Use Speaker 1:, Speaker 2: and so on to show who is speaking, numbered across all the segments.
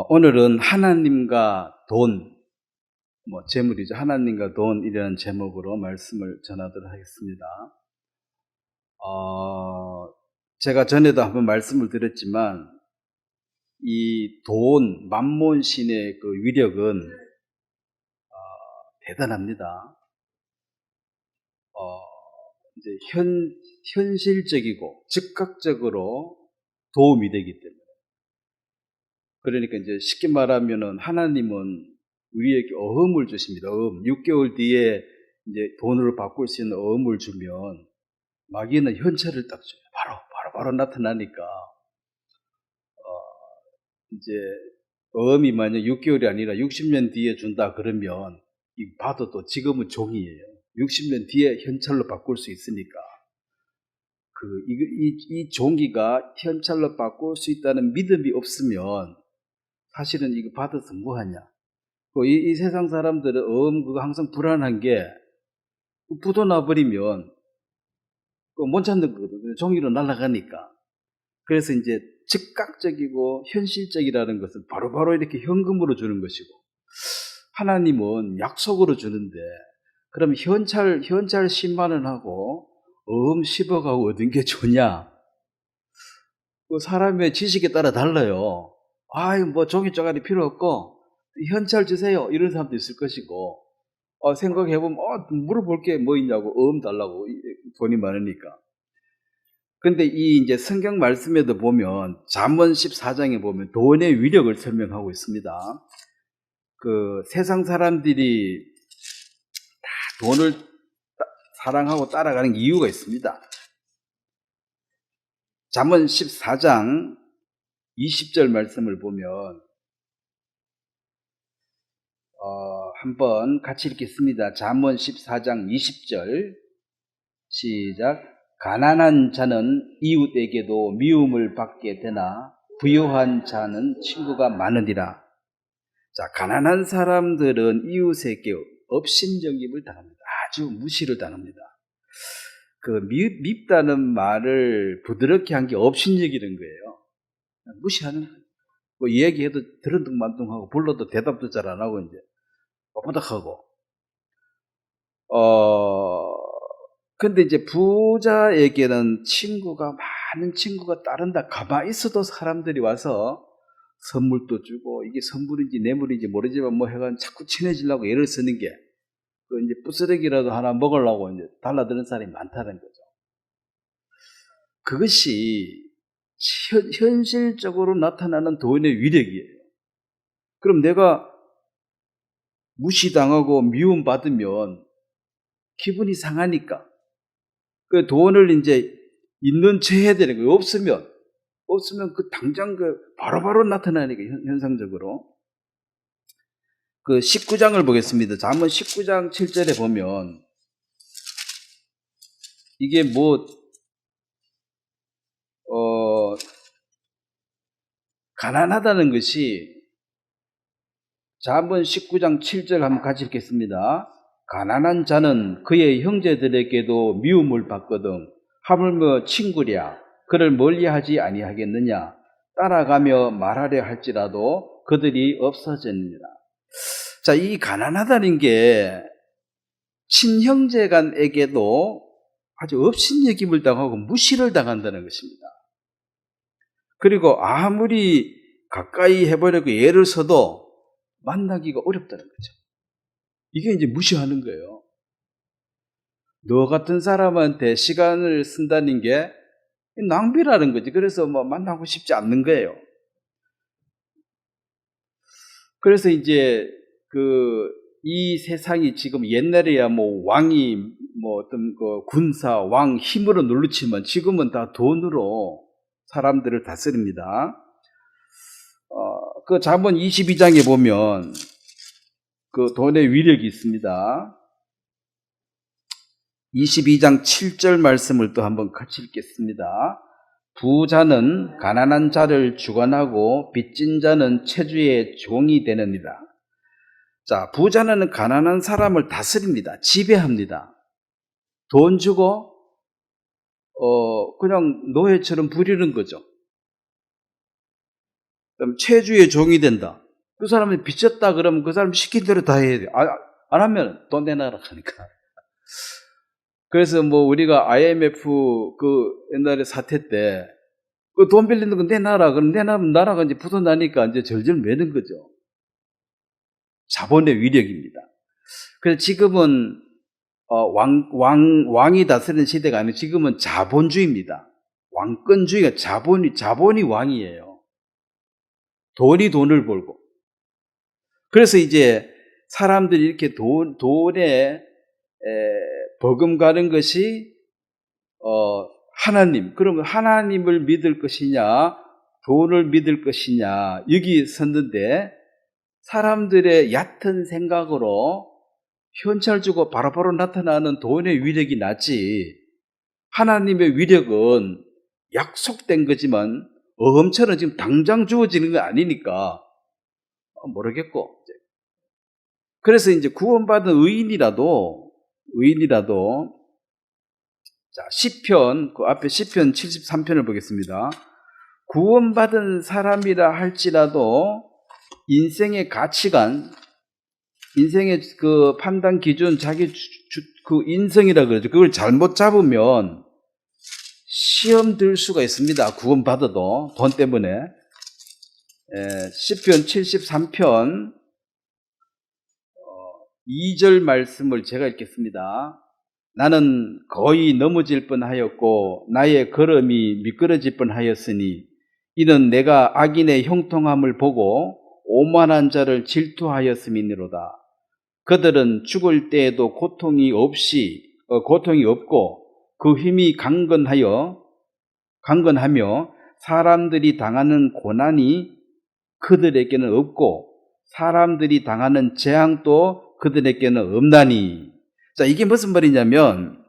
Speaker 1: 오늘은 하나님과 돈, 재물이죠. 하나님과 돈이라는 제목으로 말씀을 전하도록 하겠습니다. 제가 전에도 한번 말씀을 드렸지만, 이 돈, 만몬신의 그 위력은 대단합니다. 이제 현실적이고 즉각적으로 도움이 되기 때문에. 그러니까 이제 쉽게 말하면은 하나님은 우리에게 어음을 주십니다. 6개월 뒤에 이제 돈으로 바꿀 수 있는 어음을 주면 마귀는 현찰을 딱 줘요. 바로 나타나니까. 이제 어음이 만약 6개월이 아니라 60년 뒤에 준다 그러면 이 봐도 또 지금은 종이에요. 60년 뒤에 현찰로 바꿀 수 있으니까. 이 종이가 현찰로 바꿀 수 있다는 믿음이 없으면 사실은 이거 받아서 뭐 하냐. 이 세상 사람들은 그거 항상 불안한 게, 부도 나버리면 못 찾는 거거든요. 종이로 날아가니까. 그래서 이제 즉각적이고 현실적이라는 것은 바로바로 이렇게 현금으로 주는 것이고, 하나님은 약속으로 주는데, 그럼 현찰 10만 원 하고 10억하고 얻은 게 좋냐? 사람의 지식에 따라 달라요. 종이 쪼가리 필요 없고 현찰 주세요, 이런 사람도 있을 것이고, 생각해보면 물어볼 게 뭐 있냐고, 달라고, 돈이 많으니까. 근데 이 이제 성경 말씀에도 보면, 잠언 14장에 보면 돈의 위력을 설명하고 있습니다. 그 세상 사람들이 다 돈을 사랑하고 따라가는 이유가 있습니다. 잠언 14장 20절 말씀을 보면, 한번 같이 읽겠습니다. 잠언 14장 20절 시작. 가난한 자는 이웃에게도 미움을 받게 되나 부유한 자는 친구가 많으리라. 자, 가난한 사람들은 이웃에게 업신여김을 당합니다. 아주 무시를 당합니다. 밉다는 말을 부드럽게 한 게 업신여기는 거예요. 무시하는 거예요. 이야기해도 들은둥만둥하고 불러도 대답도 잘 안 하고 이제 뻔뻔하고. 근데 이제 부자에게는 많은 친구가 따른다. 가만히 있어도 사람들이 와서 선물도 주고, 이게 선물인지 뇌물인지 모르지만 해가지고 자꾸 친해지려고 애를 쓰는 게, 이제 부스러기라도 하나 먹으려고 이제 달라드는 사람이 많다는 거죠. 그것이 현실적으로 나타나는 돈의 위력이에요. 그럼 내가 무시당하고 미움받으면 기분이 상하니까 그 돈을 이제 있는 채 해야 되는 거예요. 없으면 당장 바로바로 나타나니까, 현상적으로. 19장을 보겠습니다. 잠언 19장 7절에 보면, 이게 가난하다는 것이, 잠언 19장 7절 한번 같이 읽겠습니다. 가난한 자는 그의 형제들에게도 미움을 받거든 하물며 친구랴 그를 멀리하지 아니하겠느냐. 따라가며 말하려 할지라도 그들이 없어졌느니라. 자, 이 가난하다는 게 친형제간에게도 아주 업신여김을 당하고 무시를 당한다는 것입니다. 그리고 아무리 가까이 해보려고 애를 써도 만나기가 어렵다는 거죠. 이게 이제 무시하는 거예요. 너 같은 사람한테 시간을 쓴다는 게 낭비라는 거지. 그래서 만나고 싶지 않는 거예요. 그래서 이제 이 세상이 지금, 옛날에야 왕이 어떤 군사, 왕 힘으로 누르치면 지금은 다 돈으로 사람들을 다스립니다. 잠언 22장에 보면 돈의 위력이 있습니다. 22장 7절 말씀을 또 한번 같이 읽겠습니다. 부자는 가난한 자를 주관하고 빚진 자는 체주의 종이 되느니라. 자, 부자는 가난한 사람을 다스립니다. 지배합니다. 돈 주고 그냥 노예처럼 부리는 거죠. 그다음 체주의 종이 된다. 그 사람이 빚졌다 그러면 그 사람 시킨 대로 다 해야 돼. 안 하면 돈 내놔라 하니까. 그래서 뭐 우리가 IMF 그 옛날에 사태 때 그 돈 빌리는 거 내놔라. 그럼 내놔면 나라가 이제 부도나니까 이제 절절 매는 거죠. 자본의 위력입니다. 그래서 지금은 왕이 다스리는 시대가 아니고 지금은 자본주의입니다. 왕권주의가 자본이 왕이에요. 돈이 돈을 벌고. 그래서 이제 사람들이 이렇게 돈에 버금가는 것이 하나님. 그러면 하나님을 믿을 것이냐, 돈을 믿을 것이냐 여기 섰는데 사람들의 얕은 생각으로 현찰 주고 바로바로 나타나는 돈의 위력이 낫지. 하나님의 위력은 약속된 거지만 어음처럼 지금 당장 주어지는 거 아니니까 모르겠고. 그래서 이제 구원받은 의인이라도 자, 시편, 그 앞에 시편 73편을 보겠습니다. 구원받은 사람이라 할지라도 인생의 가치관, 인생의 그 판단 기준, 자기 그 인성이라 그러죠. 그걸 잘못 잡으면 시험 들 수가 있습니다. 구원받아도 돈 때문에. 시편 73편 2절 말씀을 제가 읽겠습니다. 나는 거의 넘어질 뻔하였고 나의 걸음이 미끄러질 뻔하였으니 이는 내가 악인의 형통함을 보고 오만한 자를 질투하였음이니로다. 그들은 죽을 때에도 고통이 없고 그 힘이 강건하며 사람들이 당하는 고난이 그들에게는 없고 사람들이 당하는 재앙도 그들에게는 없나니. 자, 이게 무슨 말이냐면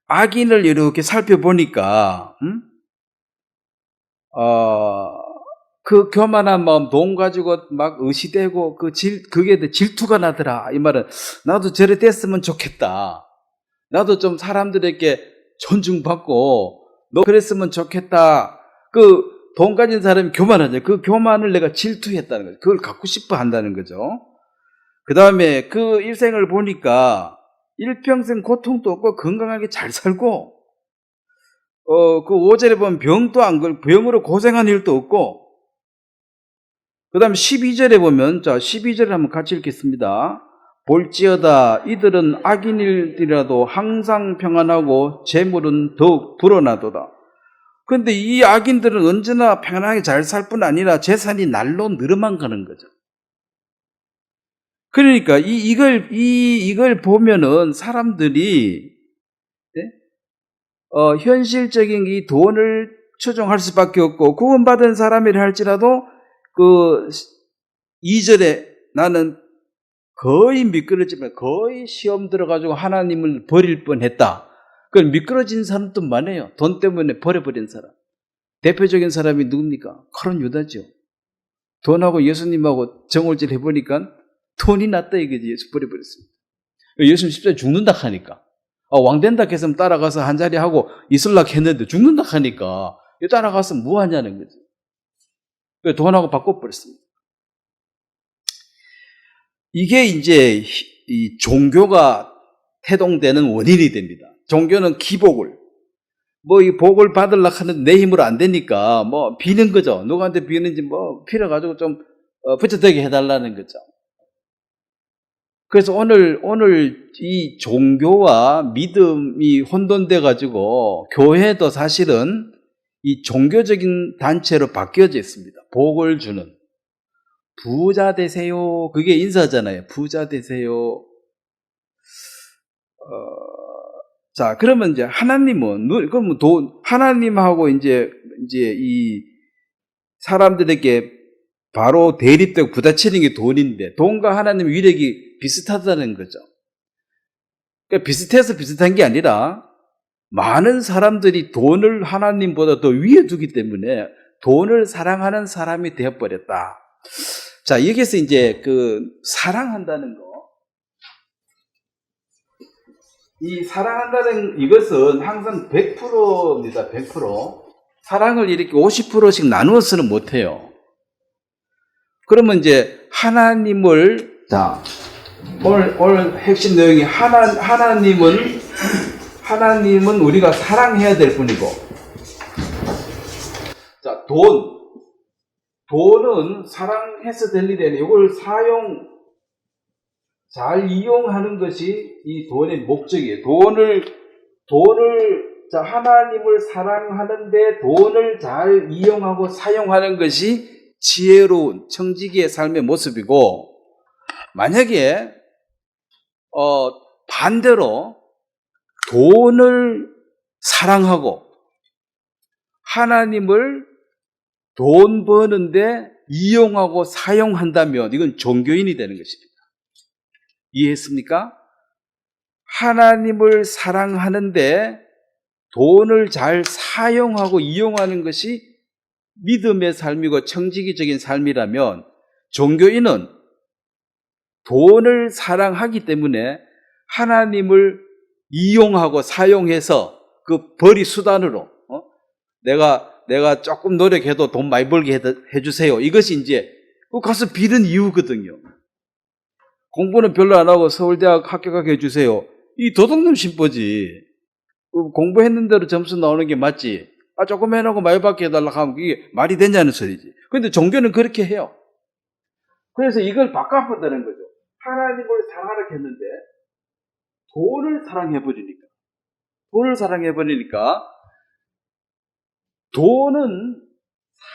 Speaker 1: 악인을 이렇게 살펴보니까 그 교만한 마음, 돈 가지고 막 의시되고 그게 질투가 나더라. 이 말은 나도 저래 됐으면 좋겠다. 나도 좀 사람들에게 존중받고 너 그랬으면 좋겠다. 그 돈 가진 사람이 교만하죠. 그 교만을 내가 질투했다는 거죠. 그걸 갖고 싶어 한다는 거죠. 그 다음에 그 일생을 보니까 일평생 고통도 없고 건강하게 잘 살고 그 5절에 보면 병도 안 걸고 병으로 고생한 일도 없고 그 다음에 12절에 보면 자 12절을 한번 같이 읽겠습니다. 볼지어다 이들은 악인일이라도 항상 평안하고 재물은 더욱 불어나도다. 그런데 이 악인들은 언제나 평안하게 잘 살 뿐 아니라 재산이 날로 늘어만 가는 거죠. 그러니까 이걸 보면은 사람들이 현실적인 이 돈을 추종할 수밖에 없고 구원받은 사람이라 할지라도 그 2절에 나는 거의 미끄러지면 거의 시험 들어가지고 하나님을 버릴 뻔했다. 그걸 미끄러진 사람도 많아요. 돈 때문에 버려버린 사람. 대표적인 사람이 누굽니까? 카론 유다죠. 돈하고 예수님하고 정월질 해보니까 돈이 낫다 이거지. 예수 버려버렸습니다. 예수님 십자가에 죽는다 하니까. 왕 된다 했으면 따라가서 한 자리 하고 있을라 했는데 죽는다 하니까 따라가서 뭐 하냐는 거지. 돈하고 바꿔버렸습니다. 이게 이제 이 종교가 태동되는 원인이 됩니다. 종교는 기복을 이 복을 받으려고 하는데 내 힘으로 안 되니까 비는 거죠. 누구한테 비는지 빌어가지고 좀 부처되게 해달라는 거죠. 그래서 오늘 이 종교와 믿음이 혼돈돼 가지고 교회도 사실은 이 종교적인 단체로 바뀌어져 있습니다. 복을 주는 부자 되세요. 그게 인사잖아요. 부자 되세요. 자, 그러면 이제 하나님은 하나님하고 이제 이 사람들에게 바로 대립되고 부딪히는 게 돈인데 돈과 하나님의 위력이 비슷하다는 거죠. 그러니까 비슷해서 비슷한 게 아니라 많은 사람들이 돈을 하나님보다 더 위에 두기 때문에 돈을 사랑하는 사람이 되어버렸다. 자, 여기서 이제 사랑한다는 거. 이 사랑한다는 이것은 항상 100%입니다. 100%. 사랑을 이렇게 50%씩 나누어서는 못해요. 그러면 이제 하나님을, 자, 오늘 핵심 내용이 하나님은 우리가 사랑해야 될 뿐이고, 자, 돈은 사랑해서 될 일이 아니에요. 이걸 잘 이용하는 것이 이 돈의 목적이에요. 자, 하나님을 사랑하는데 돈을 잘 이용하고 사용하는 것이 지혜로운 청지기의 삶의 모습이고, 만약에 반대로 돈을 사랑하고 하나님을 돈 버는데 이용하고 사용한다면 이건 종교인이 되는 것입니다. 이해했습니까? 하나님을 사랑하는데 돈을 잘 사용하고 이용하는 것이 믿음의 삶이고 청지기적인 삶이라면, 종교인은 돈을 사랑하기 때문에 하나님을 이용하고 사용해서 그 벌이 수단으로 내가 조금 노력해도 돈 많이 벌게 해주세요. 이것이 이제 가서 빌은 이유거든요. 공부는 별로 안 하고 서울대학 합격하게 해주세요. 이 도둑놈 심보지. 공부했는 대로 점수 나오는 게 맞지. 조금 해놓고 많이 받게 해달라고 하면 그게 말이 되냐는 소리지. 그런데 종교는 그렇게 해요. 그래서 이걸 바꿔보자는 거죠. 하나님을 사랑하라 했는데 돈을 사랑해버리니까 돈은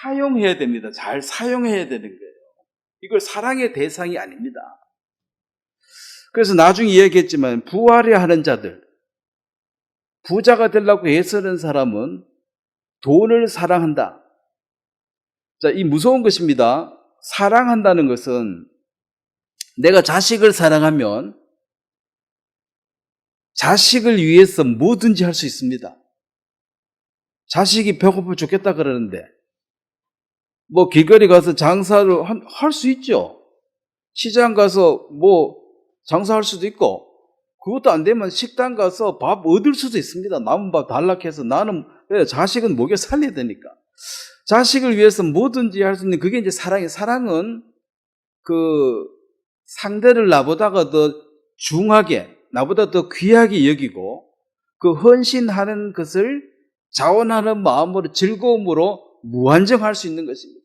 Speaker 1: 사용해야 됩니다. 잘 사용해야 되는 거예요. 이걸 사랑의 대상이 아닙니다. 그래서 나중에 이야기했지만 부하려 하는 자들, 부자가 되려고 애쓰는 사람은 돈을 사랑한다. 자, 이 무서운 것입니다. 사랑한다는 것은 내가 자식을 사랑하면 자식을 위해서 뭐든지 할 수 있습니다. 자식이 배고파 죽겠다 그러는데 길거리 가서 장사를 할 수 있죠. 시장 가서 장사할 수도 있고, 그것도 안 되면 식당 가서 밥 얻을 수도 있습니다. 남은 밥 달라해서 나는 자식은 먹여 살려야 되니까. 자식을 위해서 뭐든지 할 수 있는 그게 이제 사랑이에요. 사랑은 그 상대를 나보다가 더 중하게, 나보다 더 귀하게 여기고 그 헌신하는 것을 자원하는 마음으로 즐거움으로 무한정할 수 있는 것입니다.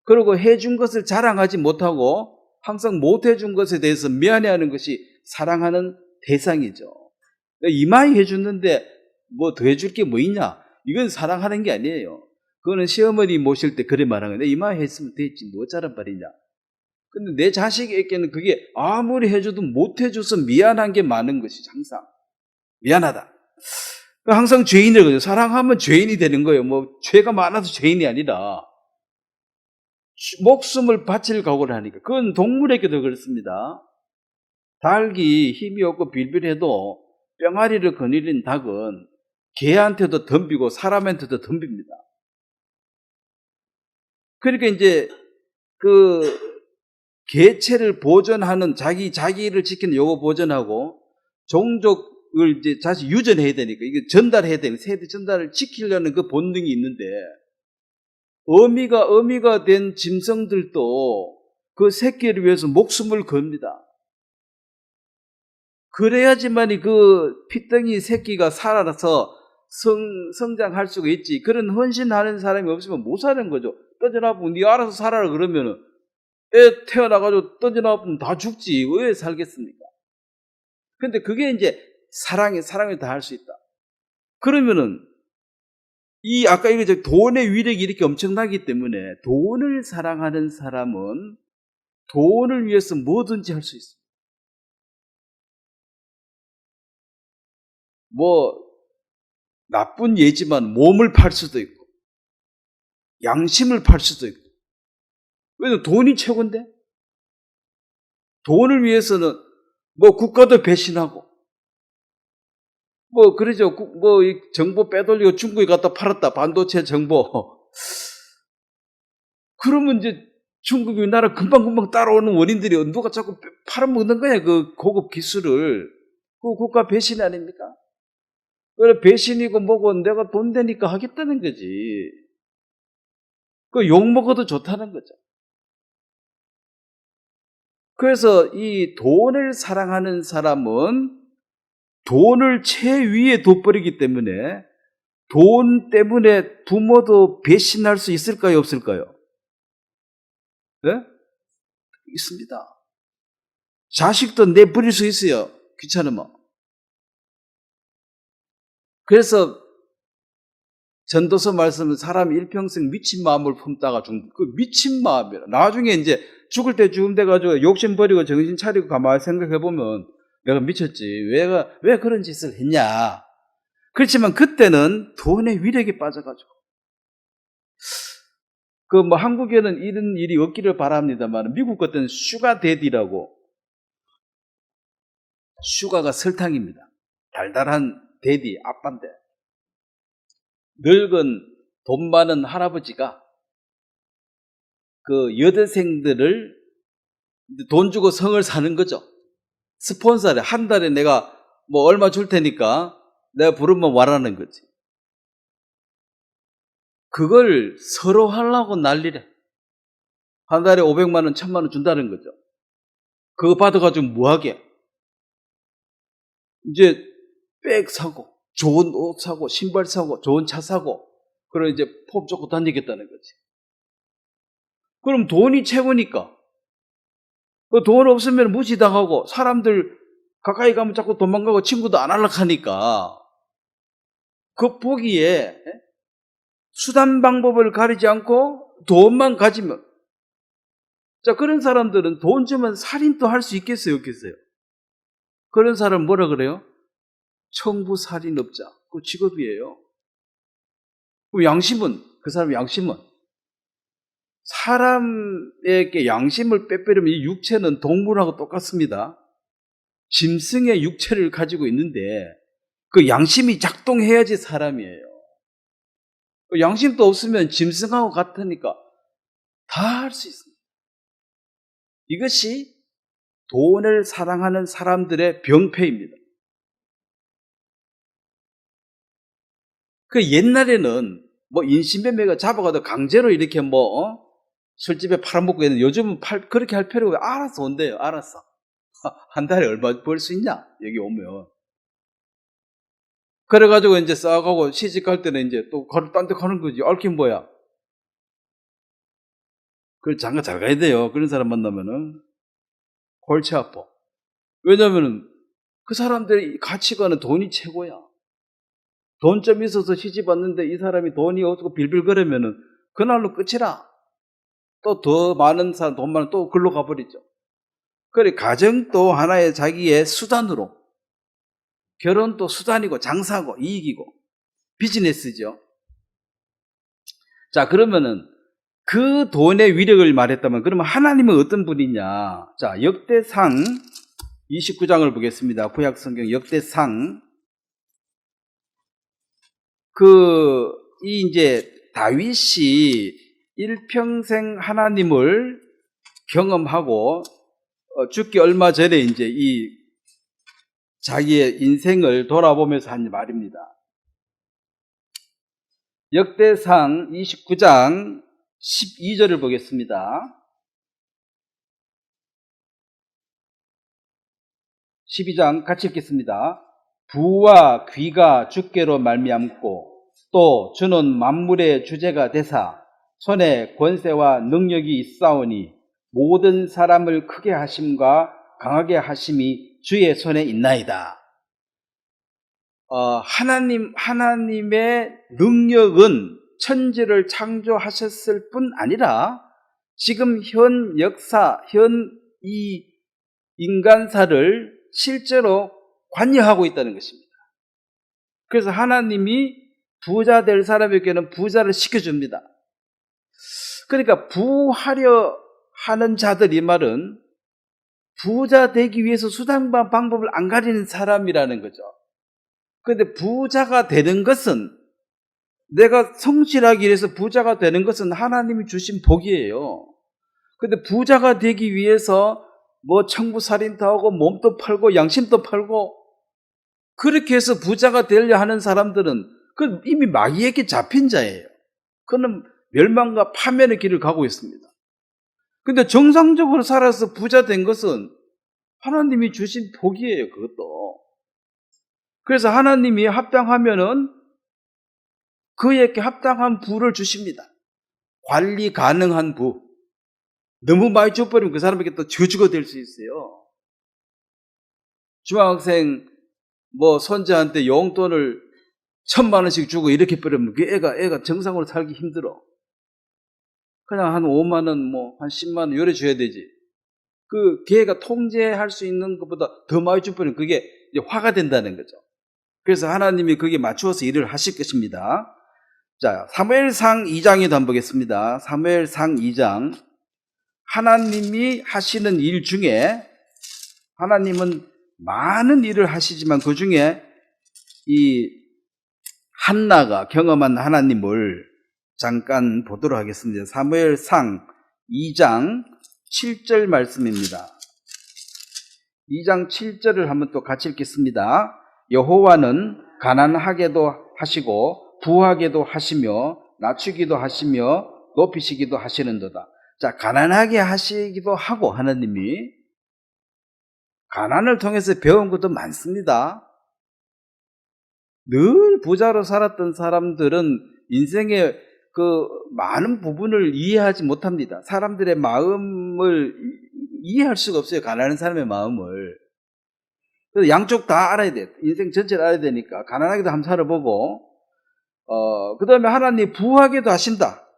Speaker 1: 그리고 해준 것을 자랑하지 못하고 항상 못해준 것에 대해서 미안해하는 것이 사랑하는 대상이죠. 이마에 해줬는데 더 해줄 게 뭐 있냐? 이건 사랑하는 게 아니에요. 그거는 시어머니 모실 때 그래 말하는 거예요. 이마에 했으면 됐지 뭐 어쩌란 말이냐. 근데 내 자식에게는 그게 아무리 해줘도 못해줘서 미안한 게 많은 것이죠. 항상 미안하다. 항상 죄인을 거죠. 사랑하면 죄인이 되는 거예요. 죄가 많아서 죄인이 아니라 목숨을 바칠 각오를 하니까. 그건 동물에게도 그렇습니다. 닭이 힘이 없고 빌빌해도 뿅아리를 거느린 닭은 개한테도 덤비고 사람한테도 덤빕니다. 그러니까 이제 그 개체를 보존하는 자기를 지키는 요거 보존하고 종족을 이제 다시 유전해야 되니까 이게 전달해야 되는 세대 전달을 지키려는 그 본능이 있는데 어미가 된 짐승들도 그 새끼를 위해서 목숨을 겁니다. 그래야지만이 그 피덩이 새끼가 살아서 성장할 수가 있지. 그런 헌신하는 사람이 없으면 못 사는 거죠. 떠져나보면 네 알아서 살아라 그러면은 애 태어나가지고 떠져나보면 다 죽지. 왜 살겠습니까? 근데 그게 이제 사랑을 다 할 수 있다. 그러면은 아까 이거 돈의 위력이 이렇게 엄청나기 때문에 돈을 사랑하는 사람은 돈을 위해서 뭐든지 할 수 있습니다. 나쁜 예지만 몸을 팔 수도 있고 양심을 팔 수도 있고. 왜냐면 돈이 최고인데? 돈을 위해서는 국가도 배신하고 그러죠. 이 정보 빼돌리고 중국에 갖다 팔았다. 반도체 정보. 그러면 이제 중국이 우리나라 금방금방 따라오는 원인들이 누가 자꾸 팔아먹는 거야. 그 고급 기술을. 그 국가 배신 아닙니까? 그래, 배신이고 뭐고 내가 돈 되니까 하겠다는 거지. 그 욕먹어도 좋다는 거죠. 그래서 이 돈을 사랑하는 사람은 돈을 최위에 둬버리기 때문에 돈 때문에 부모도 배신할 수 있을까요, 없을까요? 네? 있습니다. 자식도 내버릴 수 있어요. 귀찮으면. 그래서 전도서 말씀은 사람이 일평생 미친 마음을 품다가 그 미친 마음이라. 나중에 이제 죽을 때 죽음 돼가지고 욕심 버리고 정신 차리고 가만히 생각해보면 내가 미쳤지. 왜 그런 짓을 했냐. 그렇지만 그때는 돈의 위력에 빠져가지고. 한국에는 이런 일이 없기를 바랍니다만, 미국 같은 슈가 데디라고. 슈가가 설탕입니다. 달달한 데디, 아빠인데. 늙은 돈 많은 할아버지가 그 여대생들을 돈 주고 성을 사는 거죠. 스폰서를 한 달에 내가 뭐 얼마 줄 테니까 내가 부르면 와라는 거지. 그걸 서로 하려고 난리래. 한 달에 500만 원, 1000만 원 준다는 거죠. 그거 받아가지고 뭐하게? 이제 백 사고, 좋은 옷 사고, 신발 사고, 좋은 차 사고, 그럼 이제 폼 쫓고 다니겠다는 거지. 그럼 돈이 최고니까. 그 돈 없으면 무시당하고, 사람들 가까이 가면 자꾸 도망가고 친구도 안 할락하니까, 그 보기에 수단 방법을 가리지 않고 돈만 가지면, 자, 그런 사람들은 돈 주면 살인도 할 수 있겠어요, 없겠어요? 그런 사람 뭐라 그래요? 청부살인업자. 그 직업이에요. 그 양심은, 그 사람 양심은, 사람에게 양심을 빼빼려면 이 육체는 동물하고 똑같습니다. 짐승의 육체를 가지고 있는데 그 양심이 작동해야지 사람이에요. 그 양심도 없으면 짐승하고 같으니까 다 할 수 있습니다. 이것이 돈을 사랑하는 사람들의 병폐입니다. 그 옛날에는 뭐 인신매매가 잡아가도 강제로 이렇게 술집에 팔아먹고 했는데 요즘은 그렇게 할 필요가 알아서 온대요. 알았어. 한 달에 얼마 벌 수 있냐? 여기 오면. 그래가지고 이제 싸가고 시집 갈 때는 이제 또 딴 데 가는 거지. 얽힌 뭐야? 그 장가 잘 가야 돼요. 그런 사람 만나면은. 골치 아파. 왜냐면은 그 사람들의 가치관은 돈이 최고야. 돈 좀 있어서 시집 왔는데 이 사람이 돈이 없고 빌빌거리면은 그날로 끝이라. 또 더 많은 사람, 돈 많은 또 글로 가버리죠. 그래, 가정도 하나의 자기의 수단으로, 결혼도 수단이고, 장사고, 이익이고, 비즈니스죠. 자, 그러면은 그 돈의 위력을 말했다면, 그러면 하나님은 어떤 분이냐? 자, 역대상 29장을 보겠습니다. 구약성경 역대상. 이제 다윗이 일평생 하나님을 경험하고 죽기 얼마 전에 이제 이 자기의 인생을 돌아보면서 한 말입니다. 역대상 29장 12절을 보겠습니다. 12장 같이 읽겠습니다. 부와 귀가 주께로 말미암고 또 주는 만물의 주제가 되사 손에 권세와 능력이 있사오니 모든 사람을 크게 하심과 강하게 하심이 주의 손에 있나이다. 하나님의 능력은 천지를 창조하셨을 뿐 아니라 지금 현 역사, 이 인간사를 실제로 관여하고 있다는 것입니다. 그래서 하나님이 부자 될 사람에게는 부자를 시켜줍니다. 그러니까 부하려 하는 자들, 이 말은 부자 되기 위해서 수단과 방법을 안 가리는 사람이라는 거죠. 그런데 부자가 되는 것은, 내가 성실하기 위해서 부자가 되는 것은 하나님이 주신 복이에요. 그런데 부자가 되기 위해서 뭐 청부살인도 하고 몸도 팔고 양심도 팔고 그렇게 해서 부자가 되려 하는 사람들은 그 이미 마귀에게 잡힌 자예요. 그는 멸망과 파멸의 길을 가고 있습니다. 근데 정상적으로 살아서 부자 된 것은 하나님이 주신 복이에요, 그것도. 그래서 하나님이 합당하면은 그에게 합당한 부를 주십니다. 관리 가능한 부. 너무 많이 줘버리면 그 사람에게 또 저주가 될 수 있어요. 중학생 손자한테 용돈을 1,000만 원씩 주고 이렇게 버리면 그 애가 정상으로 살기 힘들어. 그냥 한 5만 원, 한 10만 원 요래 줘야 되지. 그 걔가 통제할 수 있는 것보다 더 많이 줘버리면 그게 이제 화가 된다는 거죠. 그래서 하나님이 거기에 맞추어서 일을 하실 것입니다. 자, 사무엘상 2장에도 한번 보겠습니다. 사무엘상 2장. 하나님이 하시는 일 중에 하나님은 많은 일을 하시지만 그 중에 이 한나가 경험한 하나님을 잠깐 보도록 하겠습니다. 사무엘상 2장 7절 말씀입니다. 2장 7절을 한번 또 같이 읽겠습니다. 여호와는 가난하게도 하시고 부하게도 하시며 낮추기도 하시며 높이시기도 하시는도다. 자, 가난하게 하시기도 하고 하나님이 가난을 통해서 배운 것도 많습니다. 늘 부자로 살았던 사람들은 인생의 그 많은 부분을 이해하지 못합니다. 사람들의 마음을 이해할 수가 없어요. 가난한 사람의 마음을. 그래서 양쪽 다 알아야 돼요. 인생 전체를 알아야 되니까 가난하게도 한번 살아보고 그 다음에 하나님 부하게도 하신다.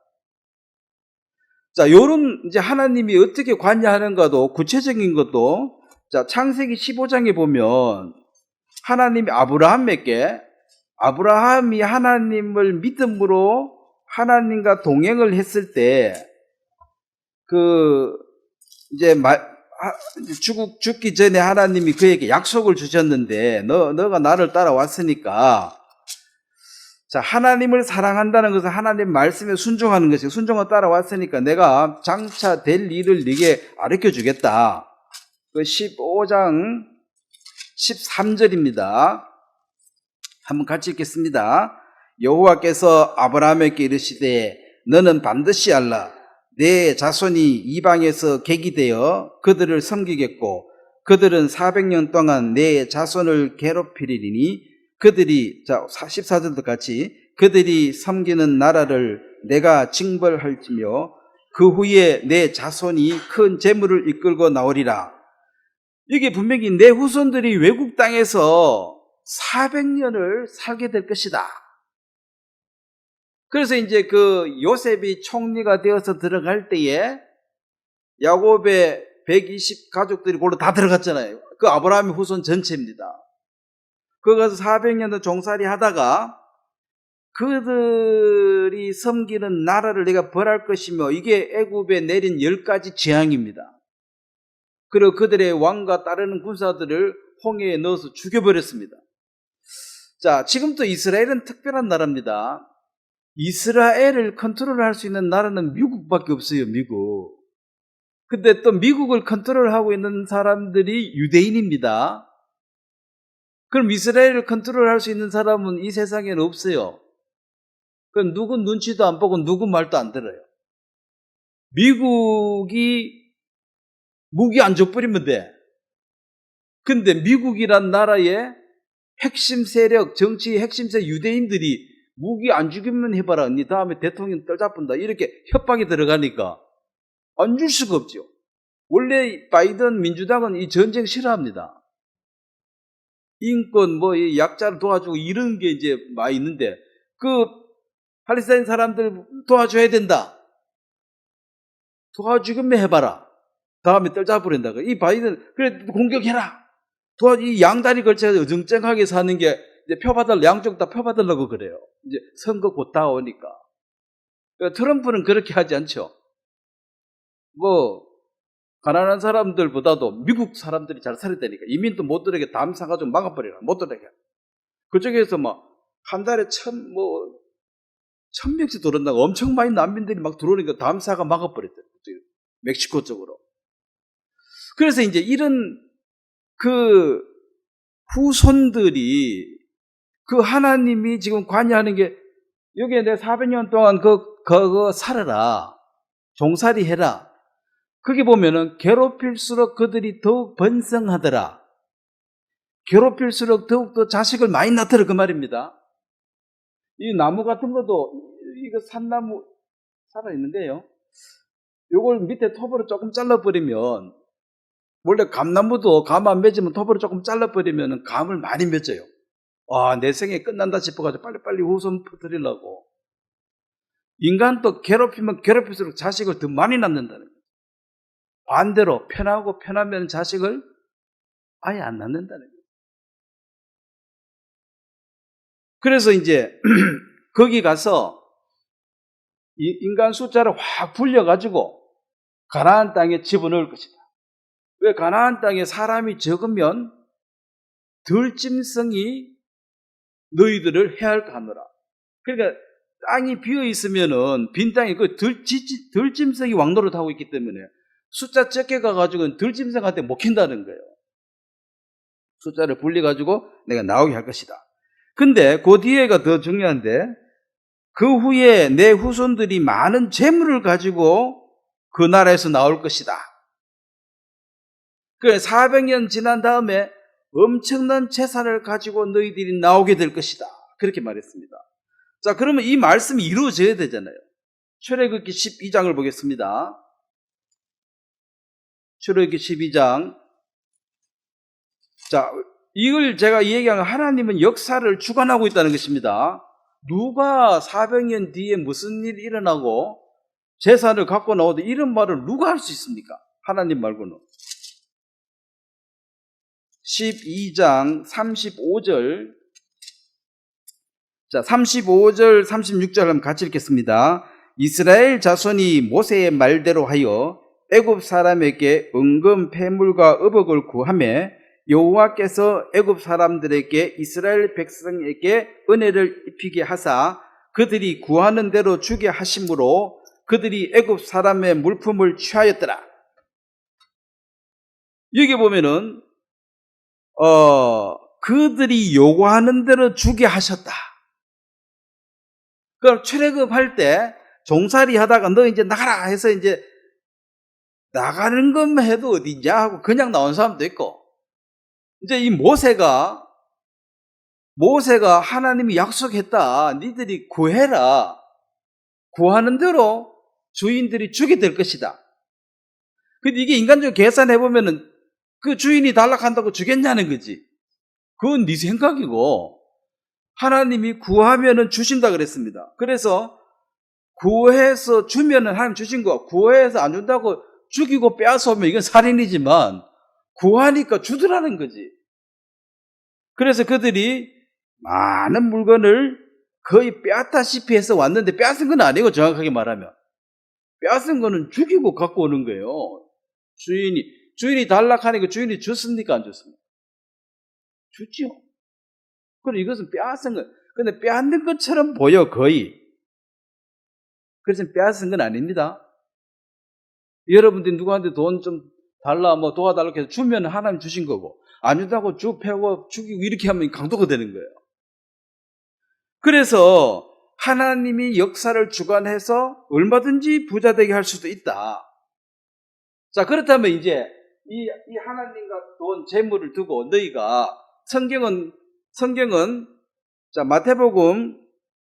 Speaker 1: 자, 요런 이제 하나님이 어떻게 관여하는가도 구체적인 것도 자, 창세기 15장에 보면 하나님이 아브라함이 하나님을 믿음으로 하나님과 동행을 했을 때 이제 죽기 전에 하나님이 그에게 약속을 주셨는데 너가 나를 따라왔으니까 자, 하나님을 사랑한다는 것은 하나님 말씀에 순종하는 것이고 순종을 따라왔으니까 내가 장차 될 일을 네게 가르쳐 주겠다. 그 15장 13절입니다. 한번 같이 읽겠습니다. 여호와께서 아브라함에게 이르시되 너는 반드시 알라. 내 자손이 이방에서 객이 되어 그들을 섬기겠고 그들은 400년 동안 내 자손을 괴롭히리니 그들이 14절도 같이 그들이 섬기는 나라를 내가 징벌할지며 그 후에 내 자손이 큰 재물을 이끌고 나오리라. 이게 분명히 내 후손들이 외국 땅에서 400년을 살게 될 것이다. 그래서 이제 그 요셉이 총리가 되어서 들어갈 때에 야곱의 120 가족들이 골로 다 들어갔잖아요. 그 아브라함의 후손 전체입니다. 거기 가서 400년도 종살이 하다가 그들이 섬기는 나라를 내가 벌할 것이며 이게 애굽에 내린 10가지 재앙입니다. 그리고 그들의 왕과 따르는 군사들을 홍해에 넣어서 죽여버렸습니다. 자, 지금도 이스라엘은 특별한 나라입니다. 이스라엘을 컨트롤할 수 있는 나라는 미국밖에 없어요, 미국. 근데 또 미국을 컨트롤하고 있는 사람들이 유대인입니다. 그럼 이스라엘을 컨트롤할 수 있는 사람은 이 세상에는 없어요. 그럼 누구 눈치도 안 보고 누구 말도 안 들어요. 미국이 무기 안 줘버리면 돼. 근데 미국이란 나라의 핵심 세력, 정치의 핵심 세력 유대인들이 무기 안 주기만 해봐라. 네 다음에 대통령 떨잡은다. 이렇게 협박이 들어가니까 안 줄 수가 없죠. 원래 바이든 민주당은 이 전쟁 싫어합니다. 인권, 이 약자를 도와주고 이런 게 이제 많이 있는데 그 팔레스타인 사람들 도와줘야 된다. 도와주기만 해봐라. 다음에 떨잡으란다. 이 바이든 그래 공격해라. 이 양다리 걸쳐서 어정쩡하게 사는 게 이제 양쪽 다 표받으려고 그래요. 이제 선거 곧 다오니까. 그러니까 트럼프는 그렇게 하지 않죠. 가난한 사람들보다도 미국 사람들이 잘 살아야 되니까 이민도 못 들어오게 담 사가지고 막아버리라. 못 들어오게. 그쪽에서 한 달에 1,000명씩 들어온다고 엄청 많이 난민들이 막 들어오니까 담 사가 막아버렸대요. 멕시코 쪽으로. 그래서 이제 이런 후손들이 그 하나님이 지금 관여하는 게 여기에 내 400년 동안 그거 살아라. 종살이 해라. 거기 보면은 괴롭힐수록 그들이 더욱 번성하더라. 괴롭힐수록 더욱더 자식을 많이 낳더라 그 말입니다. 이 나무 같은 것도 이거 산나무 살아있는데요. 요걸 밑에 톱으로 조금 잘라버리면 원래 감나무도 감 안 맺으면 톱으로 조금 잘라버리면 감을 많이 맺어요. 내 생에 끝난다 싶어가지고 빨리빨리 후손 퍼뜨리려고. 인간도 괴롭히면 괴롭힐수록 자식을 더 많이 낳는다는 거예요. 반대로 편하면 자식을 아예 안 낳는다는 거예요. 그래서 이제 거기 가서 인간 숫자를 확 불려가지고 가나안 땅에 집어넣을 것이다. 왜? 가나안 땅에 사람이 적으면 덜짐승이 너희들을 해할까 하노라. 그러니까 땅이 비어 있으면은 빈 땅에 그 덜짐승이 왕노릇하고 있기 때문에 숫자 적게 가가지고 덜짐승한테 먹힌다는 거예요. 숫자를 불려가지고 내가 나오게 할 것이다. 근데 그 뒤에가 더 중요한데, 그 후에 내 후손들이 많은 재물을 가지고 그 나라에서 나올 것이다. 그래 400년 지난 다음에 엄청난 재산을 가지고 너희들이 나오게 될 것이다. 그렇게 말했습니다. 자, 그러면 이 말씀이 이루어져야 되잖아요. 출애굽기 12장을 보겠습니다. 출애굽기 12장. 자, 이걸 제가 이 얘기하는 하나님은 역사를 주관하고 있다는 것입니다. 누가 400년 뒤에 무슨 일이 일어나고 재산을 갖고 나오도 이런 말을 누가 할 수 있습니까? 하나님 말고는. 12장 35절. 자, 35절, 36절 한번 같이 읽겠습니다. 이스라엘 자손이 모세의 말대로 하여 애굽 사람에게 은금 패물과 의복을 구하며 여호와께서 애굽 사람들에게 이스라엘 백성에게 은혜를 입히게 하사 그들이 구하는 대로 주게 하심으로 그들이 애굽 사람의 물품을 취하였더라. 여기 보면은 그들이 요구하는 대로 주게 하셨다. 그럼 출애굽할 때 종살이 하다가 너 이제 나가라 해서 이제 나가는 것만 해도 어디냐 하고 그냥 나온 사람도 있고, 이제 이 모세가 하나님이 약속했다. 니들이 구해라. 구하는 대로 주인들이 주게 될 것이다. 근데 이게 인간적으로 계산해보면은 그 주인이 단락한다고 주겠냐는 거지. 그건 네 생각이고, 하나님이 구하면은 주신다 그랬습니다. 그래서 구해서 주면은 하나님 주신 거, 구해서 안 준다고 죽이고 빼앗아오면 이건 살인이지만 구하니까 주더라는 거지. 그래서 그들이 많은 물건을 거의 빼앗다시피 해서 왔는데, 빼앗은 건 아니고 정확하게 말하면 빼앗은 거는 죽이고 갖고 오는 거예요. 주인이 단락하니까 주인이 줬습니까? 안 줬습니까? 줬죠. 그럼 이것은 빼앗은 거, 근데 빼앗는 것처럼 보여 거의. 그래서 빼앗은 건 아닙니다. 여러분들이 누구한테 돈 좀 달라, 뭐 도와달라고 해서 주면 하나님 주신 거고, 안 준다고 패고 죽이고 이렇게 하면 강도가 되는 거예요. 그래서 하나님이 역사를 주관해서 얼마든지 부자 되게 할 수도 있다. 자, 그렇다면 이제 이 하나님과 돈, 재물을 두고 너희가 성경은 자, 마태복음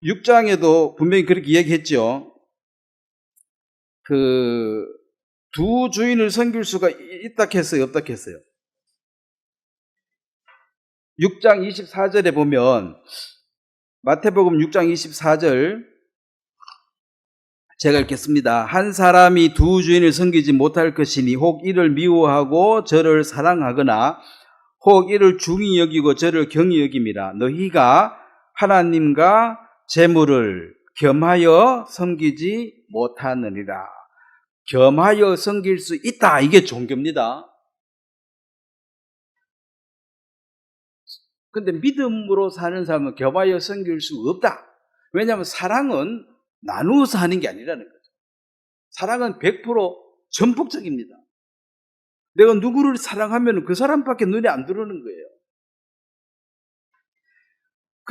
Speaker 1: 6장에도 분명히 그렇게 얘기했죠. 두 주인을 섬길 수가 있다 했어요, 없다 했어요? 6장 24절에 보면, 마태복음 6장 24절 제가 읽겠습니다. 한 사람이 두 주인을 섬기지 못할 것이니 혹 이를 미워하고 저를 사랑하거나 혹 이를 중히 여기고 저를 경히 여김이라. 너희가 하나님과 재물을 겸하여 섬기지 못하느니라. 겸하여 섬길 수 있다. 이게 종교입니다. 근데 믿음으로 사는 사람은 겸하여 섬길 수 없다. 왜냐하면 사랑은 나누어서 하는 게 아니라는 거죠. 사랑은 100% 전폭적입니다. 내가 누구를 사랑하면 그 사람밖에 눈에 안 들어오는 거예요.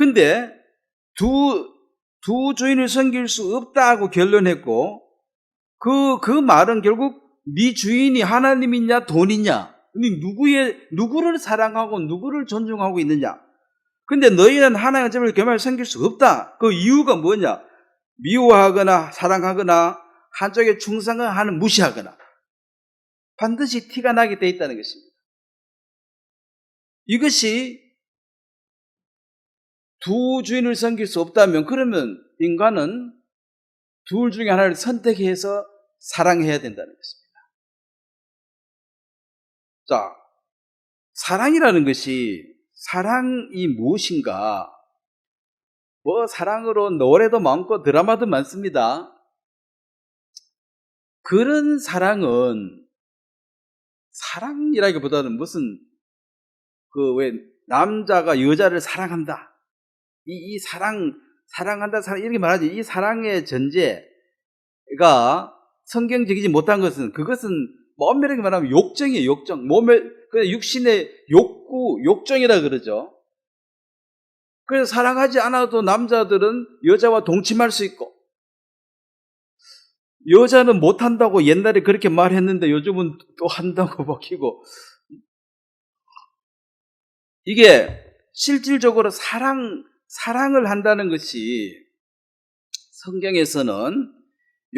Speaker 1: 근데 두 주인을 섬길 수 없다고 결론했고, 그 말은 결국 네 주인이 하나님이냐 돈이냐, 누구를 사랑하고 누구를 존중하고 있느냐. 근데 너희는 하나님의 집을 겸하여 섬길 수 없다. 그 이유가 뭐냐? 미워하거나 사랑하거나 한쪽에 충성하거나 무시하거나 반드시 티가 나게 돼 있다는 것입니다. 이것이 두 주인을 섬길 수 없다면, 그러면 인간은 둘 중에 하나를 선택해서 사랑해야 된다는 것입니다. 자, 사랑이라는 것이, 사랑이 무엇인가? 사랑으로 노래도 많고 드라마도 많습니다. 그런 사랑은 사랑이라기보다는 무슨 왜 남자가 여자를 사랑한다, 이 사랑한다 이렇게 말하지. 이 사랑의 전제가 성경적이지 못한 것은, 그것은 엄밀하게 말하면 욕정이에요. 욕정. 육신의 욕정이라 그러죠. 그래서 사랑하지 않아도 남자들은 여자와 동침할 수 있고, 여자는 못한다고 옛날에 그렇게 말했는데 요즘은 또 한다고 먹히고, 이게 실질적으로 사랑을 한다는 것이 성경에서는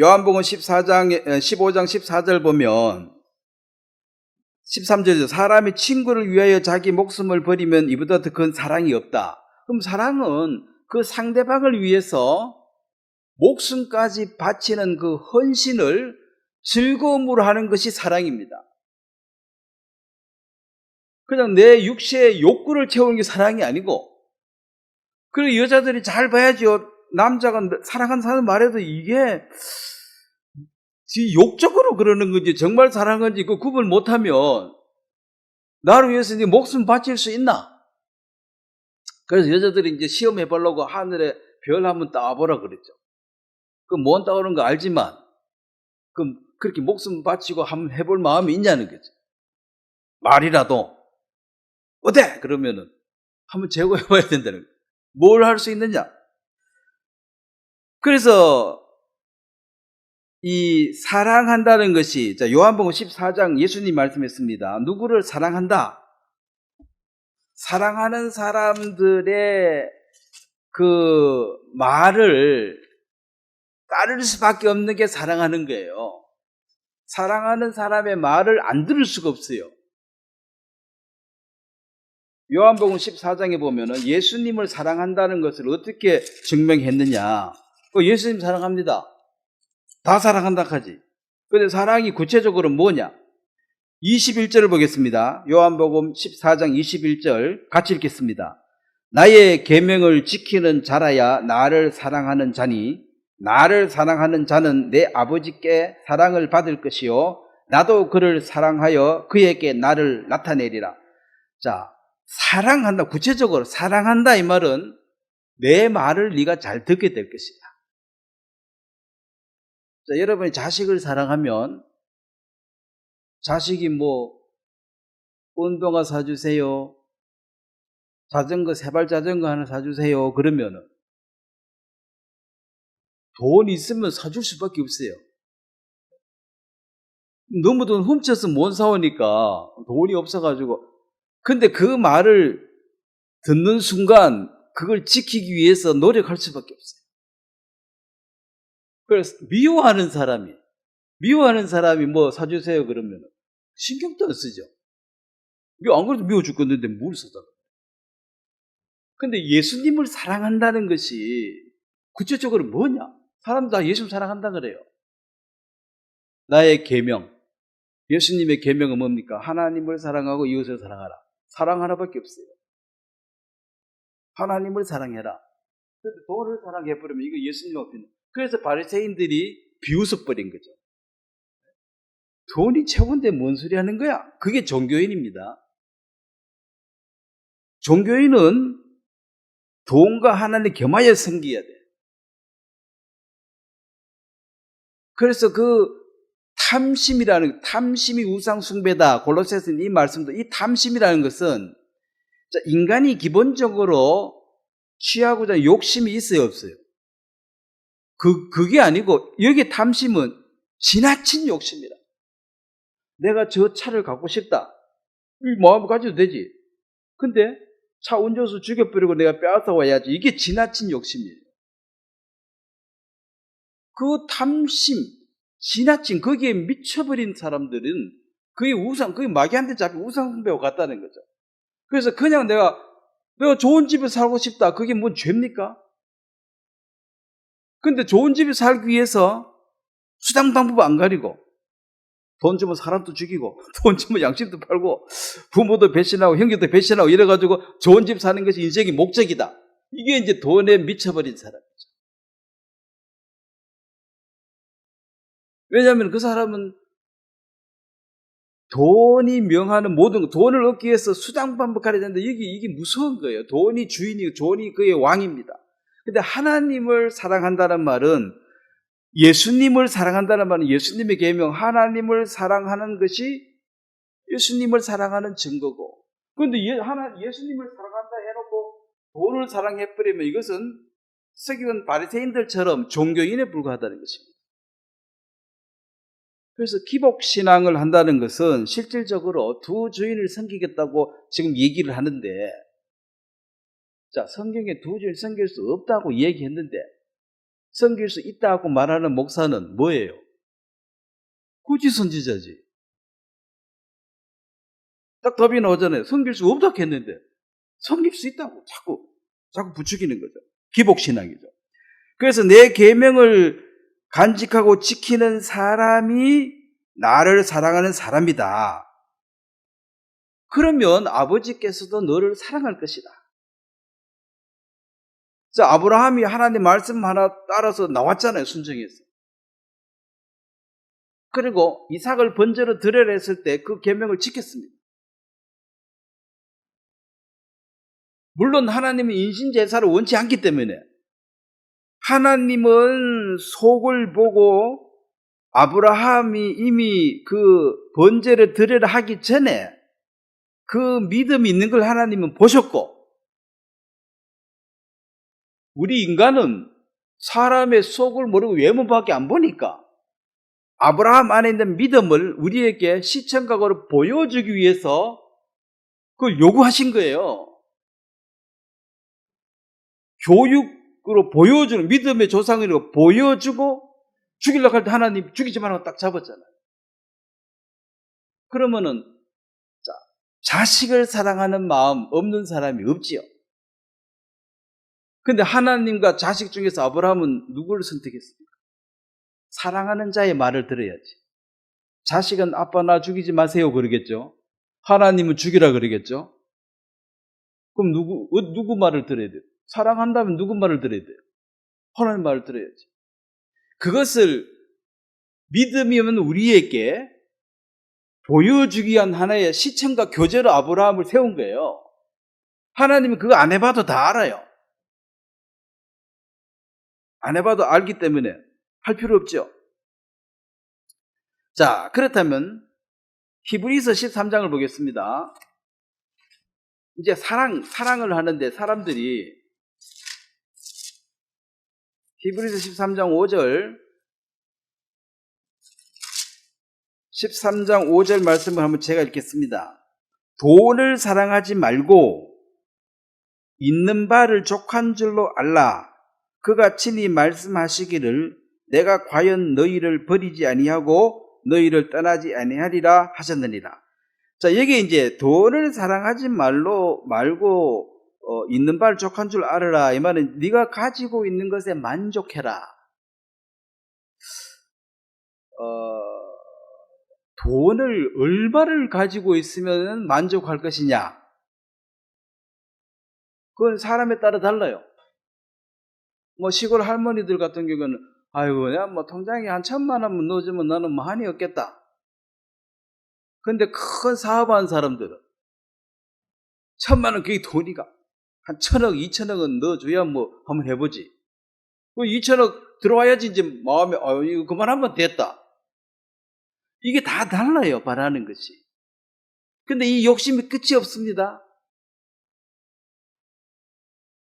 Speaker 1: 요한복음 15장 14절 보면 13절에서 사람이 친구를 위하여 자기 목숨을 버리면 이보다 더 큰 사랑이 없다. 그럼 사랑은 그 상대방을 위해서 목숨까지 바치는 그 헌신을 즐거움으로 하는 것이 사랑입니다. 그냥 내 육체의 욕구를 채우는 게 사랑이 아니고, 그리고 여자들이 잘 봐야죠. 남자가 사랑하는 사람 말해도 이게 욕적으로 그러는 건지 정말 사랑하는 건지 그 구분 못하면 나를 위해서 네 목숨 바칠 수 있나? 그래서 여자들이 이제 시험해 보려고 하늘에 별 한번 따보라 그랬죠. 그 뭔 따오는 거 알지만 그렇게 목숨 바치고 한번 해볼 마음이 있냐는 거죠. 말이라도 어때? 그러면은 한번 재고해 봐야 된다는 거예요. 뭘 할 수 있느냐? 그래서 이 사랑한다는 것이, 자, 요한복음 14장 예수님 말씀했습니다. 누구를 사랑한다? 사랑하는 사람들의 그 말을 따를 수밖에 없는 게 사랑하는 거예요. 사랑하는 사람의 말을 안 들을 수가 없어요. 요한복음 14장에 보면은 예수님을 사랑한다는 것을 어떻게 증명했느냐? 예수님 사랑합니다. 다 사랑한다 하지. 그런데 사랑이 구체적으로 뭐냐? 21절을 보겠습니다. 요한복음 14장 21절 같이 읽겠습니다. 나의 계명을 지키는 자라야 나를 사랑하는 자니 나를 사랑하는 자는 내 아버지께 사랑을 받을 것이요 나도 그를 사랑하여 그에게 나를 나타내리라. 자, 사랑한다, 구체적으로 사랑한다 이 말은 내 말을 네가 잘 듣게 될 것이다. 자, 여러분이 자식을 사랑하면 자식이 운동화 사주세요, 세발 자전거 하나 사주세요 그러면은 돈 있으면 사줄 수밖에 없어요. 너무 돈 훔쳐서 못 사오니까 돈이 없어가지고. 근데 그 말을 듣는 순간 그걸 지키기 위해서 노력할 수밖에 없어요. 그래서 미워하는 사람이 사주세요 그러면 신경도 안 쓰죠. 안 그래도 미워 죽겠는데 뭘 사다. 근데 예수님을 사랑한다는 것이 구체적으로 뭐냐? 사람 다 예수님 사랑한다 그래요. 나의 계명, 예수님의 계명은 뭡니까? 하나님을 사랑하고 이웃을 사랑하라. 사랑 하나밖에 없어요. 하나님을 사랑해라. 그런데 돈을 사랑해버리면 이거 예수님 앞에는. 그래서 바리새인들이 비웃어버린 거죠. 돈이 최고인데 뭔 소리 하는 거야? 그게 종교인입니다. 종교인은 돈과 하나님 겸하여 섬겨야 돼. 그래서 그 탐심이 우상 숭배다. 골로새서는 이 말씀도, 이 탐심이라는 것은 인간이 기본적으로 취하고자 욕심이 있어요, 없어요? 그게 아니고, 여기 탐심은 지나친 욕심이다. 내가 저 차를 갖고 싶다. 이 마음을 가져도 되지. 근데 차 운전수 죽여버리고 내가 빼앗아 와야지. 이게 지나친 욕심이에요. 그 탐심, 지나친 거기에 미쳐버린 사람들은 그게 마귀한테 잡힌 우상숭배와 같다는 거죠. 그래서 그냥 내가 좋은 집에 살고 싶다. 그게 뭔 죄입니까? 근데 좋은 집에 살기 위해서 수단 방법 안 가리고 돈 주면 사람도 죽이고 돈 주면 양심도 팔고 부모도 배신하고 형제도 배신하고 이래가지고 좋은 집 사는 것이 인생의 목적이다. 이게 이제 돈에 미쳐버린 사람이죠. 왜냐하면 그 사람은 돈이 명하는 모든 돈을 얻기 위해서 수단 방법 가려야 되는데 이게 무서운 거예요. 돈이 주인이고 돈이 그의 왕입니다. 근데 하나님을 사랑한다는 말은 예수님을 사랑한다는 말은 예수님의 계명, 하나님을 사랑하는 것이 예수님을 사랑하는 증거고, 그런데 예수님을 사랑한다 해놓고 돈을 사랑해버리면 이것은 서기관 바리새인들처럼 종교인에 불과하다는 것입니다. 그래서 기복신앙을 한다는 것은 실질적으로 두 주인을 섬기겠다고 지금 얘기를 하는데, 자, 성경에 두 주인을 섬길 수 없다고 얘기했는데 섬길 수 있다고 말하는 목사는 뭐예요? 굳이 선지자지. 딱 답이 나오잖아요. 섬길 수 없다고 했는데 섬길 수 있다고 자꾸 부추기는 거죠. 기복신앙이죠. 그래서 내 계명을 간직하고 지키는 사람이 나를 사랑하는 사람이다. 그러면 아버지께서도 너를 사랑할 것이다. 자, 아브라함이 하나님 말씀 하나 따라서 나왔잖아요, 순종해서. 그리고 이삭을 번제로 드려라 했을 때 그 계명을 지켰습니다. 물론 하나님은 인신제사를 원치 않기 때문에 하나님은 속을 보고 아브라함이 이미 그 번제를 드려라 하기 전에 그 믿음이 있는 걸 하나님은 보셨고, 우리 인간은 사람의 속을 모르고 외모밖에 안 보니까 아브라함 안에 있는 믿음을 우리에게 시청각으로 보여주기 위해서 그걸 요구하신 거예요. 교육으로 보여주는, 믿음의 조상으로 보여주고 죽이려고 할 때 하나님 죽이지 말라고 딱 잡았잖아요. 그러면은 자식을 사랑하는 마음 없는 사람이 없지요. 근데 하나님과 자식 중에서 아브라함은 누구를 선택했습니까? 사랑하는 자의 말을 들어야지. 자식은 아빠 나 죽이지 마세요 그러겠죠. 하나님은 죽이라 그러겠죠. 그럼 누구 말을 들어야 돼요? 사랑한다면 누구 말을 들어야 돼요? 하나님 말을 들어야지. 그것을 믿음이면 우리에게 보여주기 위한 하나의 시청과 교제로 아브라함을 세운 거예요. 하나님은 그거 안 해봐도 다 알아요. 안 해봐도 알기 때문에 할 필요 없죠. 자, 그렇다면 히브리서 13장을 보겠습니다. 이제 사랑을 하는데 사람들이 히브리서 13장 5절 13장 5절 말씀을 한번 제가 읽겠습니다. 돈을 사랑하지 말고 있는 바를 족한 줄로 알라. 그가 친히 말씀하시기를 내가 과연 너희를 버리지 아니하고 너희를 떠나지 아니하리라 하셨느니라. 자, 여기 이제 돈을 사랑하지 말고 있는 바를 족한 줄 알아라. 이 말은 네가 가지고 있는 것에 만족해라. 돈을 얼마를 가지고 있으면 만족할 것이냐? 그건 사람에 따라 달라요. 뭐 시골 할머니들 같은 경우는 아이고 내가 뭐 통장에 한 1,000만 원만 넣어주면 나는 뭐 한이 없겠다. 근데 큰 사업하는 사람들은 1,000만 원 그게 돈이가 한 1,000억, 2,000억은 넣어줘야 뭐 한번 해보지. 그 2,000억 들어와야지 이제 마음에 이거 그만하면 됐다. 이게 다 달라요, 바라는 것이. 근데 이 욕심이 끝이 없습니다.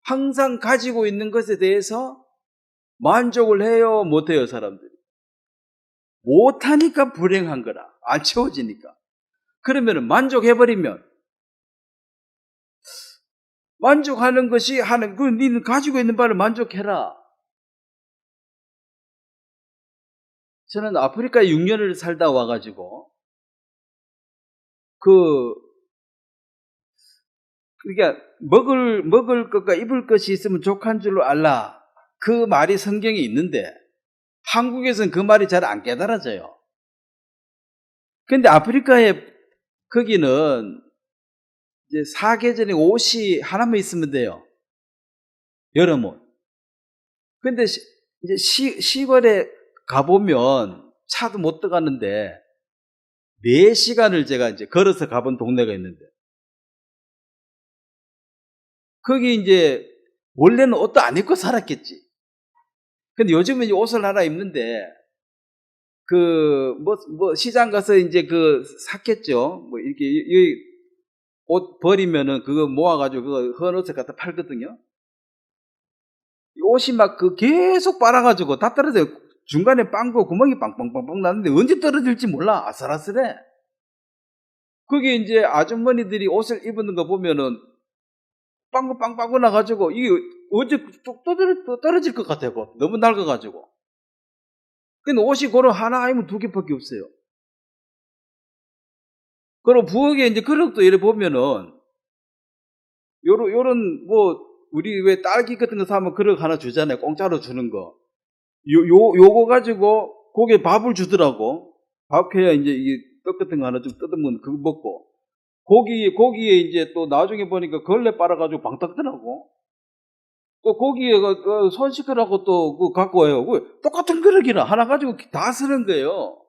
Speaker 1: 항상 가지고 있는 것에 대해서 만족을 해요, 못해요, 사람들이? 못하니까 불행한 거라. 안 채워지니까. 그러면 만족해버리면, 만족하는 것이 니는 가지고 있는 바를 만족해라. 저는 아프리카에 6년을 살다 와가지고, 그러니까 먹을 것과 입을 것이 있으면 족한 줄로 알라. 그 말이 성경에 있는데 한국에서는 그 말이 잘 안 깨달아져요. 근데 아프리카에 거기는 이제 사계절에 옷이 하나만 있으면 돼요. 여름옷. 근데 이제 시골에 가보면 차도 못 들어가는데 4시간을 제가 이제 걸어서 가본 동네가 있는데 거기 이제 원래는 옷도 안 입고 살았겠지. 근데 요즘은 이제 옷을 하나 입는데 시장 가서 이제 샀겠죠. 이렇게 옷 버리면은 그거 모아가지고 그거 헌 옷을 갖다 팔거든요. 옷이 막 계속 빨아가지고 다 떨어져요. 중간에 빵꾸 구멍이 빵빵빵빵 나는데 언제 떨어질지 몰라. 아슬아슬해. 거기 이제 아주머니들이 옷을 입는 거 보면은 빵꾸 나가지고 이게 언제 뚝 떨어질 것 같아요. 너무 낡아가지고. 근데 옷이 그런 하나 아니면 2개밖에 없어요. 그리고 부엌에 이제 그릇도 이래 보면은 요런 우리 왜 딸기 같은 거 사면 그릇 하나 주잖아요. 공짜로 주는 거. 요거 가지고 거기에 밥을 주더라고. 밥해야 이제 이게 떡 같은 거 하나 좀 뜯으면 그거 먹고. 고기에 이제 또 나중에 보니까 걸레 빨아가지고 방 닦더라고. 또 고기에 손 씻으라고 또 갖고 와요. 똑같은 그릇이라 하나 가지고 다 쓰는 거예요.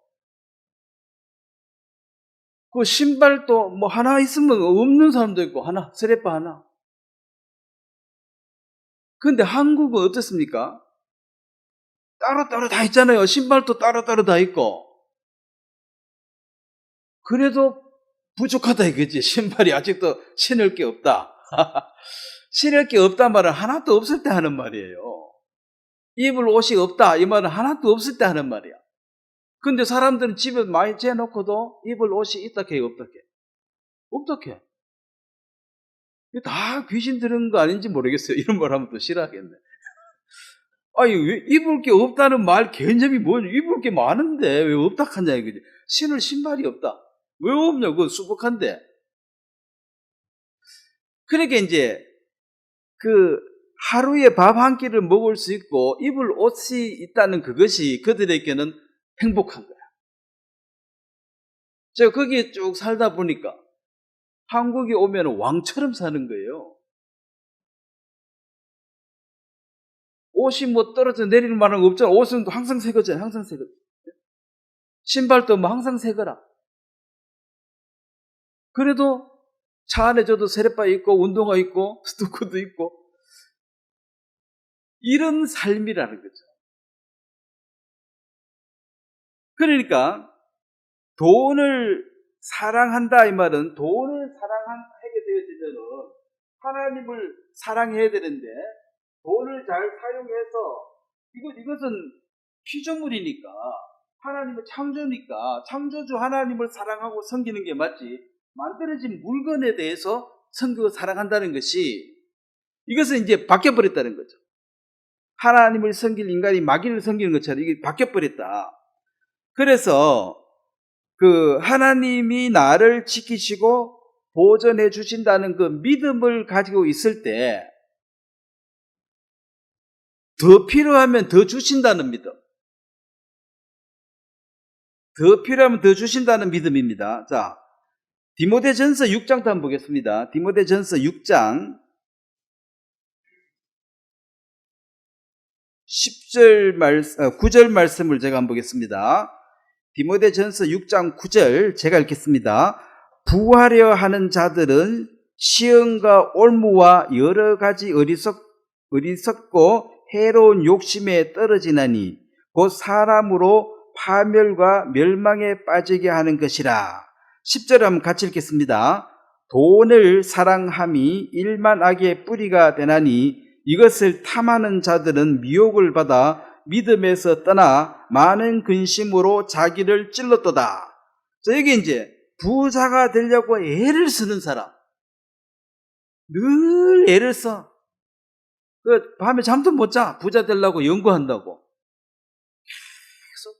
Speaker 1: 신발도 하나 있으면 없는 사람도 있고, 스레빠 하나. 근데 한국은 어떻습니까? 따로따로 다 있잖아요. 신발도 따로따로 다 있고. 그래도 부족하다 이거지. 신발이 아직도 신을 게 없다. 신을 게 없단 말은 하나도 없을 때 하는 말이에요. 입을 옷이 없다 이 말은 하나도 없을 때 하는 말이야. 근데 사람들은 집에 많이 재놓고도 입을 옷이 있다 해요, 어떻게? 다 귀신 들은 거 아닌지 모르겠어요. 이런 말 하면 또 싫어하겠네. 아니, 왜 입을 게 없다는 말 개념이 뭐냐? 입을 게 많은데 왜 없다 하냐 이거지. 신을 신발이 없다. 왜 없냐? 그거 수북한데. 그러니까 이제 하루에 밥 한 끼를 먹을 수 있고 입을 옷이 있다는 그것이 그들에게는 행복한 거야. 제가 거기에 쭉 살다 보니까 한국에 오면 왕처럼 사는 거예요. 옷이 떨어져 내리는 말은 없잖아. 옷은 항상 새 거잖아요. 항상 새 거. 신발도 항상 새 거라. 그래도 차 안에 저도 세레빠 있고 운동화 있고 스투커도 있고 이런 삶이라는 거죠. 그러니까 돈을 사랑한다 이 말은 돈을 사랑하게 되어지면은 하나님을 사랑해야 되는데 돈을 잘 사용해서 이것은 피조물이니까 하나님의 창조니까 창조주 하나님을 사랑하고 섬기는 게 맞지 만들어진 물건에 대해서 섬기고 사랑한다는 것이 이것은 이제 바뀌어버렸다는 거죠. 하나님을 섬길 인간이 마귀를 섬기는 것처럼 이게 바뀌어버렸다. 그래서 하나님이 나를 지키시고 보존해 주신다는 그 믿음을 가지고 있을 때 더 필요하면 더 주신다는 믿음. 더 필요하면 더 주신다는 믿음입니다. 자, 디모데전서 6장도 한번 보겠습니다. 디모데전서 6장 9절 말씀을 제가 한번 보겠습니다. 디모데전서 6장 9절 제가 읽겠습니다. 부하려 하는 자들은 시험과 올무와 여러 가지 어리석고 해로운 욕심에 떨어지나니 곧 사람으로 파멸과 멸망에 빠지게 하는 것이라. 10절 한번 같이 읽겠습니다. 돈을 사랑함이 일만 악의 뿌리가 되나니 이것을 탐하는 자들은 미혹을 받아 믿음에서 떠나 많은 근심으로 자기를 찔렀도다. 자, 여기 이제 부자가 되려고 애를 쓰는 사람. 늘 애를 써. 밤에 잠도 못 자. 부자 되려고 연구한다고. 계속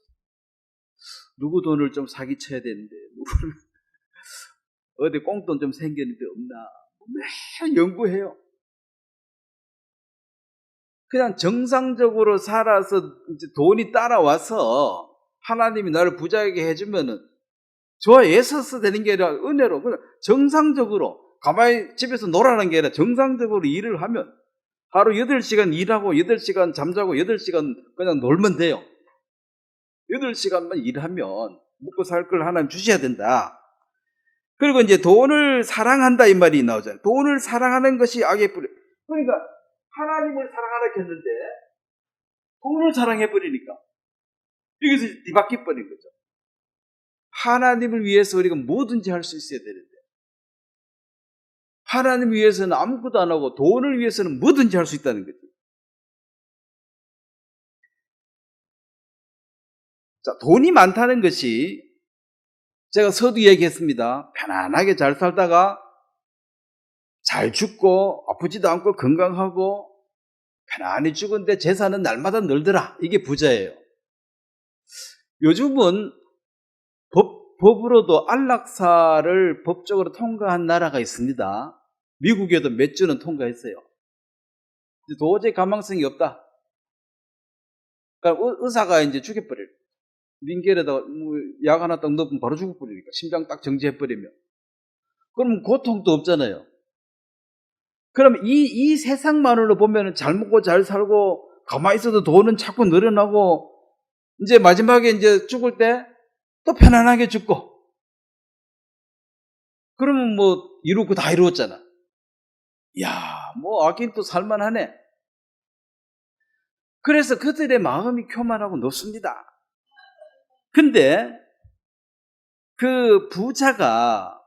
Speaker 1: 누구 돈을 좀 사기쳐야 되는데, 누구를 어디 꽁돈 좀 생겼는데 없나. 매일 연구해요. 그냥 정상적으로 살아서 이제 돈이 따라와서 하나님이 나를 부자에게 해주면은 저 애써서 되는 게 아니라 은혜로 그냥 정상적으로 가만히 집에서 놀아라는 게 아니라 정상적으로 일을 하면 하루 8시간 일하고 8시간 잠자고 8시간 그냥 놀면 돼요. 8시간만 일하면 먹고 살 걸 하나님 주셔야 된다. 그리고 이제 돈을 사랑한다 이 말이 나오잖아요. 돈을 사랑하는 것이 악의 뿌리. 그러니까 하나님을 사랑하라 했는데 돈을 사랑해버리니까 여기서 뒤바뀌어버린 거죠. 하나님을 위해서 우리가 뭐든지 할 수 있어야 되는데 하나님을 위해서는 아무것도 안 하고 돈을 위해서는 뭐든지 할 수 있다는 거죠. 자, 돈이 많다는 것이 제가 서두 얘기했습니다. 편안하게 잘 살다가 잘 죽고 아프지도 않고 건강하고 편안히 죽은데 재산은 날마다 늘더라. 이게 부자예요. 요즘은 법으로도 안락사를 법적으로 통과한 나라가 있습니다. 미국에도 몇 주는 통과했어요. 도저히 가망성이 없다. 그러니까 의사가 이제 죽여버려요. 민결에다가 약 하나 딱 넣으면 바로 죽어버리니까. 심장 딱 정지해버리면. 그러면 고통도 없잖아요. 그럼 이 세상만으로 보면 잘 먹고 잘 살고 가만히 있어도 돈은 자꾸 늘어나고 이제 마지막에 이제 죽을 때 또 편안하게 죽고 그러면 뭐 이루고 다 이루었잖아. 이야, 뭐 하긴 또 살만하네. 그래서 그들의 마음이 교만하고 높습니다. 근데 그 부자가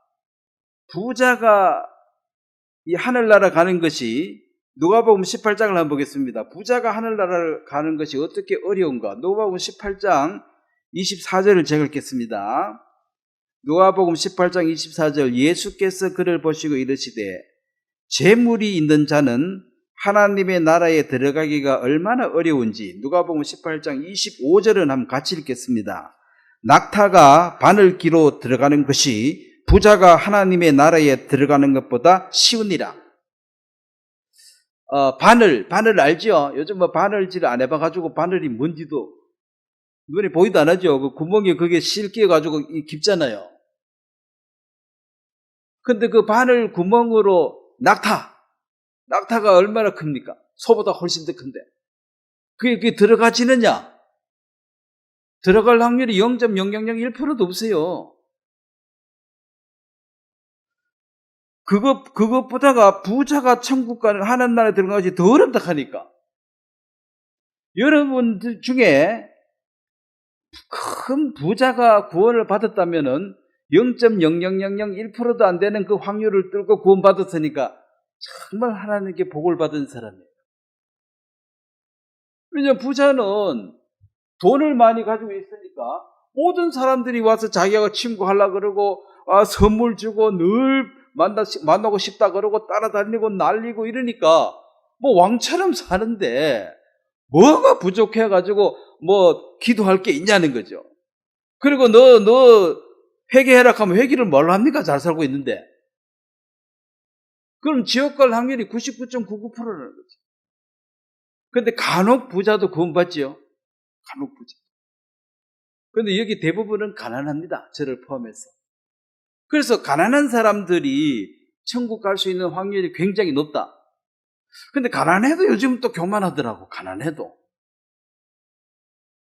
Speaker 1: 이 하늘나라 가는 것이 누가복음 18장을 한번 보겠습니다. 부자가 하늘나라를 가는 것이 어떻게 어려운가? 누가복음 18장 24절을 제가 읽겠습니다. 누가복음 18장 24절 예수께서 그를 보시고 이르시되 재물이 있는 자는 하나님의 나라에 들어가기가 얼마나 어려운지 누가복음 18장 25절은 한번 같이 읽겠습니다. 낙타가 바늘기로 들어가는 것이 부자가 하나님의 나라에 들어가는 것보다 쉬우니라. 바늘 알죠? 요즘 뭐 바늘질 안 해봐가지고 바늘이 뭔지도 눈에 보이도 안 하죠? 그 구멍에 그게 실 끼어가지고 깊잖아요. 근데 그 바늘 구멍으로 낙타가 얼마나 큽니까? 소보다 훨씬 더 큰데. 그게 들어가지느냐? 들어갈 확률이 0.0001%도 없어요. 그것보다가 부자가 천국 가는 하나님 나라에 들어가는 것이 더 어렵다 하니까. 여러분들 중에 큰 부자가 구원을 받았다면은 0.0001%도 안 되는 그 확률을 뚫고 구원받았으니까 정말 하나님께 복을 받은 사람이에요. 왜냐하면 부자는 돈을 많이 가지고 있으니까 모든 사람들이 와서 자기하고 친구하려고 그러고 선물 주고 늘 만나고 싶다 그러고 따라다니고 날리고 이러니까 뭐 왕처럼 사는데 뭐가 부족해가지고 뭐 기도할 게 있냐는 거죠. 그리고 너 회개해라 하면 회개를 뭘로 합니까? 잘 살고 있는데. 그럼 지옥 갈 확률이 99.99%라는 거죠. 근데 간혹 부자도 구원받지요. 간혹 부자. 근데 여기 대부분은 가난합니다. 저를 포함해서. 그래서 가난한 사람들이 천국 갈 수 있는 확률이 굉장히 높다. 근데 가난해도 요즘 또 교만하더라고. 가난해도.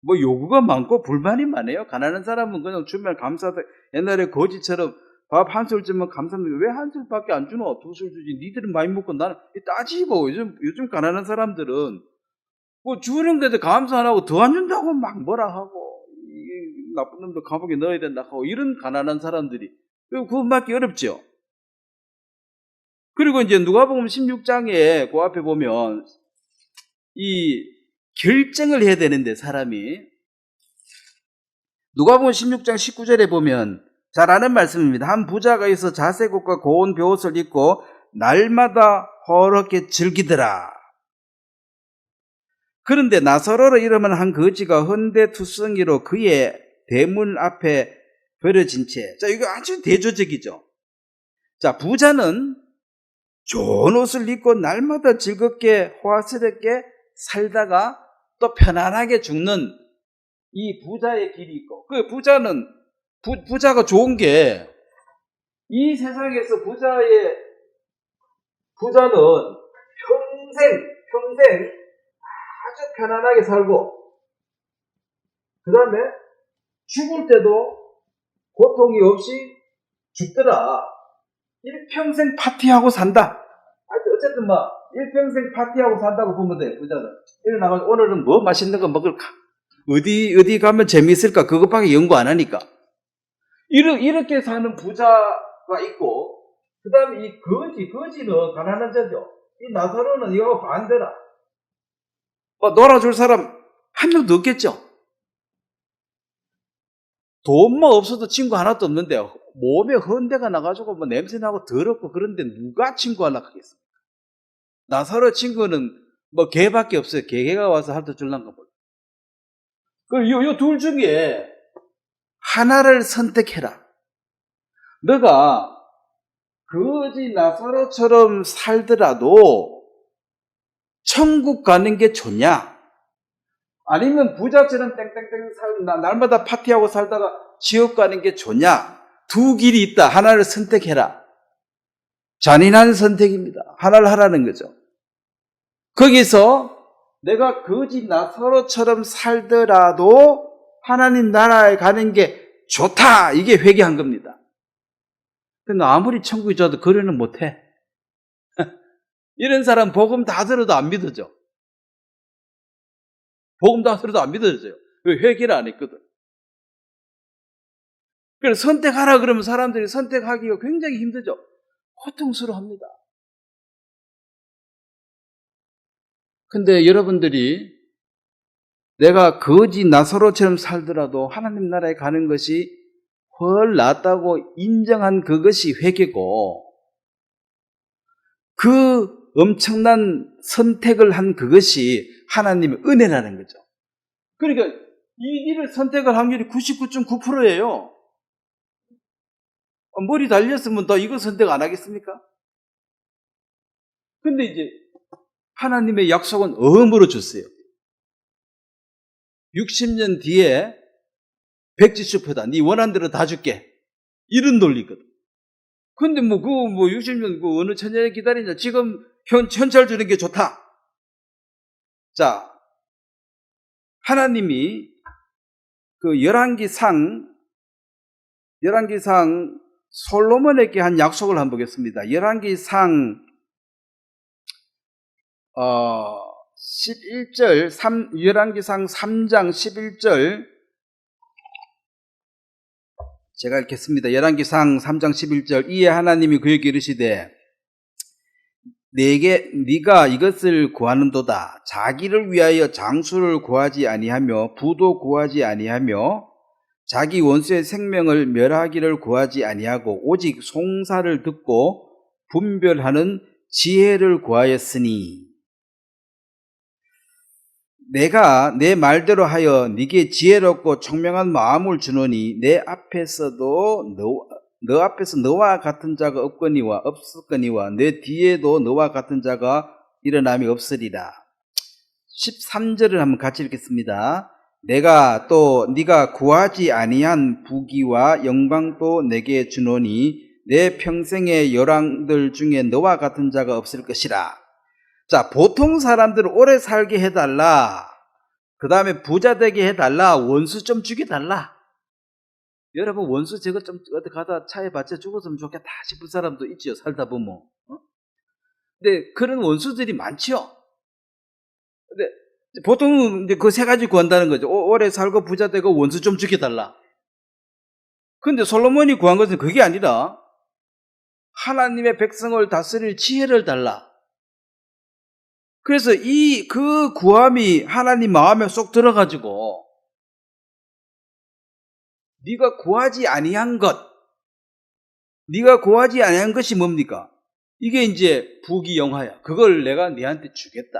Speaker 1: 뭐 요구가 많고 불만이 많아요. 가난한 사람은 그냥 주면 감사하다. 옛날에 거지처럼 밥 한 술 주면 감사합니다. 왜 한 술밖에 안 주노? 2술 주지. 니들은 많이 먹고 나는 따지고 요즘 가난한 사람들은 뭐 주는 데도 감사 안 하고 더 안 준다고 막 뭐라 하고 이 나쁜 놈들 감옥에 넣어야 된다 하고 이런 가난한 사람들이 그거 받기 어렵죠. 그리고 이제 누가복음 16장에 그 앞에 보면 이 결정을 해야 되는데 사람이 누가복음 16장 19절에 보면 잘 아는 말씀입니다. 한 부자가 있어 자색옷과 고운 베옷을 입고 날마다 호롭게 즐기더라. 그런데 나사로로 이름은 한 거지가 헌데투성이로 그의 대문 앞에 버려진 채. 자, 이거 아주 대조적이죠. 자, 부자는 좋은 옷을 입고 날마다 즐겁게 호화스럽게 살다가 또 편안하게 죽는 이 부자의 길이 있고, 그 부자는 부자가 좋은 게 이 세상에서 부자는 평생 아주 편안하게 살고, 그 다음에 죽을 때도 고통이 없이 죽더라. 일평생 파티하고 산다. 어쨌든 일평생 파티하고 산다고 보면 돼. 부자는 일어나가지고 오늘은 뭐 맛있는 거 먹을까, 어디 가면 재미있을까, 그것밖에 연구 안 하니까. 이렇게 사는 부자가 있고, 그 다음에 이 거지는 가난한 자죠. 이 나사로는 이거 반대라. 놀아줄 사람 한 명도 없겠죠. 돈만 없어도 친구 하나도 없는데 몸에 헌데가 나가지고 냄새나고 더럽고 그런데 누가 친구 하나 하겠습니까? 나사로 친구는 개밖에 없어요. 개가 와서 할때 줄란가 몰라. 그럼 요 둘 중에 하나를 선택해라. 너가 거지 나사로처럼 살더라도 천국 가는 게 좋냐? 아니면 부자처럼 땡땡땡 날마다 파티하고 살다가 지옥 가는 게 좋냐? 두 길이 있다. 하나를 선택해라. 잔인한 선택입니다. 하나를 하라는 거죠. 거기서 내가 거지 나사로처럼 살더라도 하나님 나라에 가는 게 좋다. 이게 회개한 겁니다. 근데 아무리 천국이 좋아도 그래는 못해. 이런 사람 복음 다 들어도 안 믿어져. 복음 다 들어도 안 믿어져요. 왜? 회개를 안 했거든. 그래서 선택하라 그러면 사람들이 선택하기가 굉장히 힘들죠. 고통스러워합니다. 근데 여러분들이 내가 거지 나사로처럼 살더라도 하나님 나라에 가는 것이 훨 낫다고 인정한 그것이 회개고, 그 엄청난 선택을 한 그것이 하나님의 은혜라는 거죠. 그러니까 이 길을 선택할 확률이 99.9%예요. 머리 달렸으면 더 이거 선택 안 하겠습니까? 근데 이제 하나님의 약속은 어음으로 줬어요. 60년 뒤에 백지슈퍼다. 네 원하는 대로 다 줄게. 이런 논리거든. 근데 60년 어느 천년에 기다리냐. 지금 현찰 주는 게 좋다. 자, 하나님이 그 열왕기상 솔로몬에게 한 약속을 한번 보겠습니다. 열왕기상 11절, 열왕기상 3장 11절 제가 읽겠습니다. 열왕기상 3장 11절. 이에 하나님이 그에게 이르시되 네가 이것을 구하는도다. 자기를 위하여 장수를 구하지 아니하며 부도 구하지 아니하며 자기 원수의 생명을 멸하기를 구하지 아니하고 오직 송사를 듣고 분별하는 지혜를 구하였으니 내가 내 말대로 하여 네게 지혜롭고 총명한 마음을 주노니 너 앞에서 너와 같은 자가 없었거니와 내 뒤에도 너와 같은 자가 일어남이 없으리라. 13절을 한번 같이 읽겠습니다. 내가 또 네가 구하지 아니한 부귀와 영광도 내게 주노니 내 평생의 열왕들 중에 너와 같은 자가 없을 것이라. 자, 보통 사람들은 오래 살게 해달라, 그 다음에 부자 되게 해달라, 원수 좀 죽여달라. 여러분, 원수 저거 좀 어디 가다 차에 받쳐 죽었으면 좋겠다 싶은 사람도 있지요, 살다 보면. 근데 그런 원수들이 많지요. 근데 보통은 이제 그 세 가지 구한다는 거죠. 오래 살고 부자 되고 원수 좀 죽여달라. 근데 솔로몬이 구한 것은 그게 아니라 하나님의 백성을 다스릴 지혜를 달라. 그래서 그 구함이 하나님 마음에 쏙 들어가지고 네가 구하지 아니한 것이 뭡니까? 이게 이제 부귀영화야. 그걸 내가 네한테 주겠다.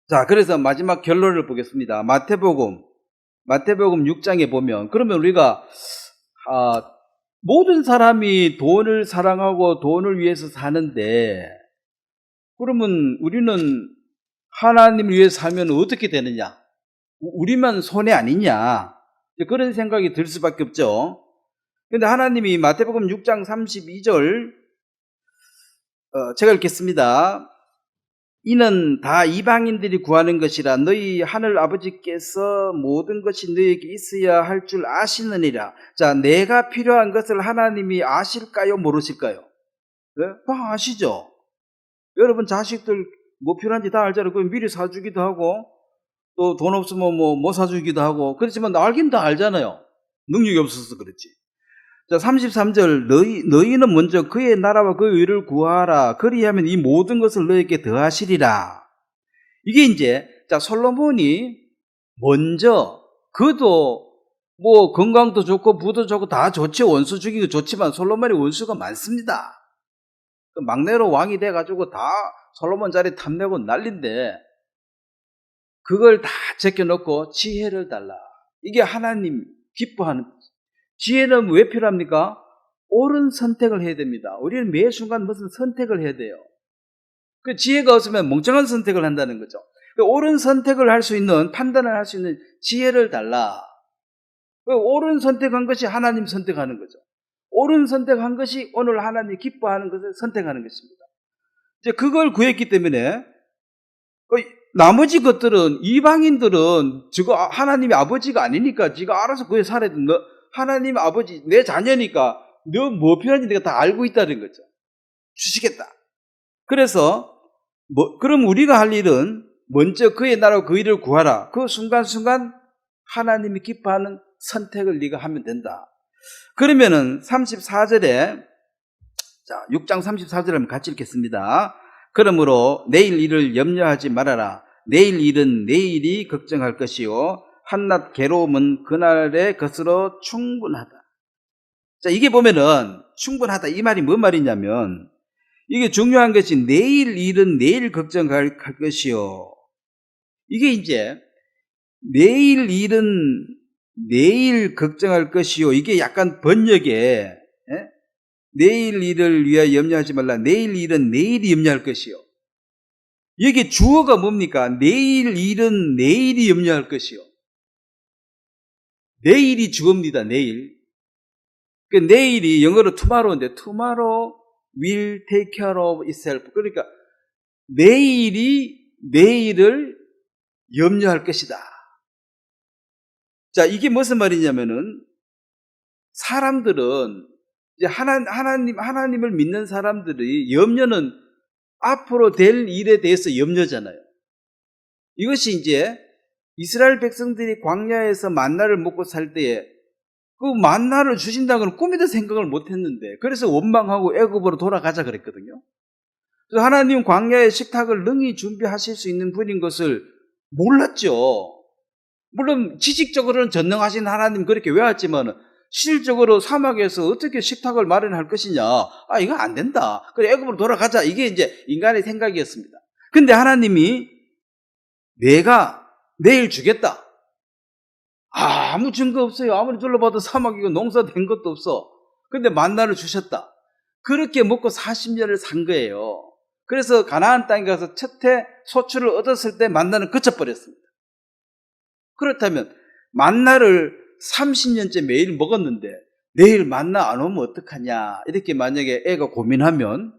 Speaker 1: 자, 그래서 마지막 결론을 보겠습니다. 마태복음 6장에 보면, 그러면 우리가 모든 사람이 돈을 사랑하고 돈을 위해서 사는데, 그러면 우리는 하나님을 위해서 살면 어떻게 되느냐? 우리만 손해 아니냐? 그런 생각이 들 수밖에 없죠. 그런데 하나님이 마태복음 6장 32절 제가 읽겠습니다. 이는 다 이방인들이 구하는 것이라 너희 하늘 아버지께서 모든 것이 너희에게 있어야 할 줄 아시느니라. 자, 내가 필요한 것을 하나님이 아실까요? 모르실까요? 네? 다 아시죠? 여러분 자식들 뭐 필요한지 다 알잖아요. 그럼 미리 사주기도 하고 또 돈 없으면 뭐 사주기도 하긴 다 알잖아요. 능력이 없어서 그렇지. 자, 33절 너희는 먼저 그의 나라와 그의 의를 구하라. 그리하면 이 모든 것을 너희에게 더하시리라. 이게 이제 자, 솔로몬이 먼저 그도 뭐 건강도 좋고 부도 좋고 다 좋지, 원수 죽이고 좋지만 솔로몬이 원수가 많습니다. 막내로 왕이 돼가지고 다 솔로몬 자리 탐내고 난린데 그걸 다 제껴놓고 지혜를 달라. 이게 하나님 기뻐하는. 지혜는 왜 필요합니까? 옳은 선택을 해야 됩니다. 우리는 매 순간 무슨 선택을 해야 돼요. 그 지혜가 없으면 멍청한 선택을 한다는 거죠. 옳은 선택을 할 수 있는, 판단을 할 수 있는 지혜를 달라. 옳은 선택한 것이 하나님 선택하는 거죠. 옳은 선택한 것이 오늘 하나님 기뻐하는 것을 선택하는 것입니다. 이제 그걸 구했기 때문에 나머지 것들은, 이방인들은 저거 하나님의 아버지가 아니니까 지가 알아서 그에 살아야 된다. 하나님 아버지, 내 자녀니까 너 뭐 필요한지 내가 다 알고 있다는 거죠. 주시겠다. 그래서 그럼 우리가 할 일은 먼저 그의 나라와 그 일을 구하라. 그 순간순간 하나님이 기뻐하는 선택을 네가 하면 된다. 그러면은 34절에, 자, 6장 34절을 한번 같이 읽겠습니다. 그러므로 내일 일을 염려하지 말아라. 내일 일은 내일이 걱정할 것이요 한낱 괴로움은 그날의 것으로 충분하다. 자, 이게 보면은 충분하다, 이 말이 뭔 말이냐면, 이게 중요한 것이 내일 일은 내일 걱정할 것이요. 이게 이제 내일 일은 내일 걱정할 것이요. 이게 약간 번역에 내일 일을 위하여 염려하지 말라. 내일 일은 내일이 염려할 것이요. 여기 주어가 뭡니까? 내일 일은 내일이 염려할 것이요. 내일이 주어입니다. 내일. 그 내일이 영어로 tomorrow인데 tomorrow will take care of itself. 그러니까 내일이 내일을 염려할 것이다. 자, 이게 무슨 말이냐면은 사람들은 이제 하나님을 믿는 사람들이 염려는 앞으로 될 일에 대해서 염려잖아요. 이것이 이제 이스라엘 백성들이 광야에서 만나를 먹고 살 때에 그 만나를 주신다는 걸 꿈에도 생각을 못 했는데, 그래서 원망하고 애굽으로 돌아가자 그랬거든요. 그래서 하나님 광야의 식탁을 능히 준비하실 수 있는 분인 것을 몰랐죠. 물론 지식적으로는 전능하신 하나님 그렇게 외웠지만 실질적으로 사막에서 어떻게 식탁을 마련할 것이냐, 이거 안 된다, 그래 애굽으로 돌아가자, 이게 이제 인간의 생각이었습니다. 근데 하나님이 내가 내일 주겠다, 아무 증거 없어요. 아무리 둘러봐도 사막이고 농사된 것도 없어. 근데 만나를 주셨다. 그렇게 먹고 40년을 산 거예요. 그래서 가나안 땅에 가서 첫해 소출을 얻었을 때 만나는 그쳐버렸습니다. 그렇다면 만나를 30년째 매일 먹었는데 내일 만나 안 오면 어떡하냐, 이렇게 만약에 애가 고민하면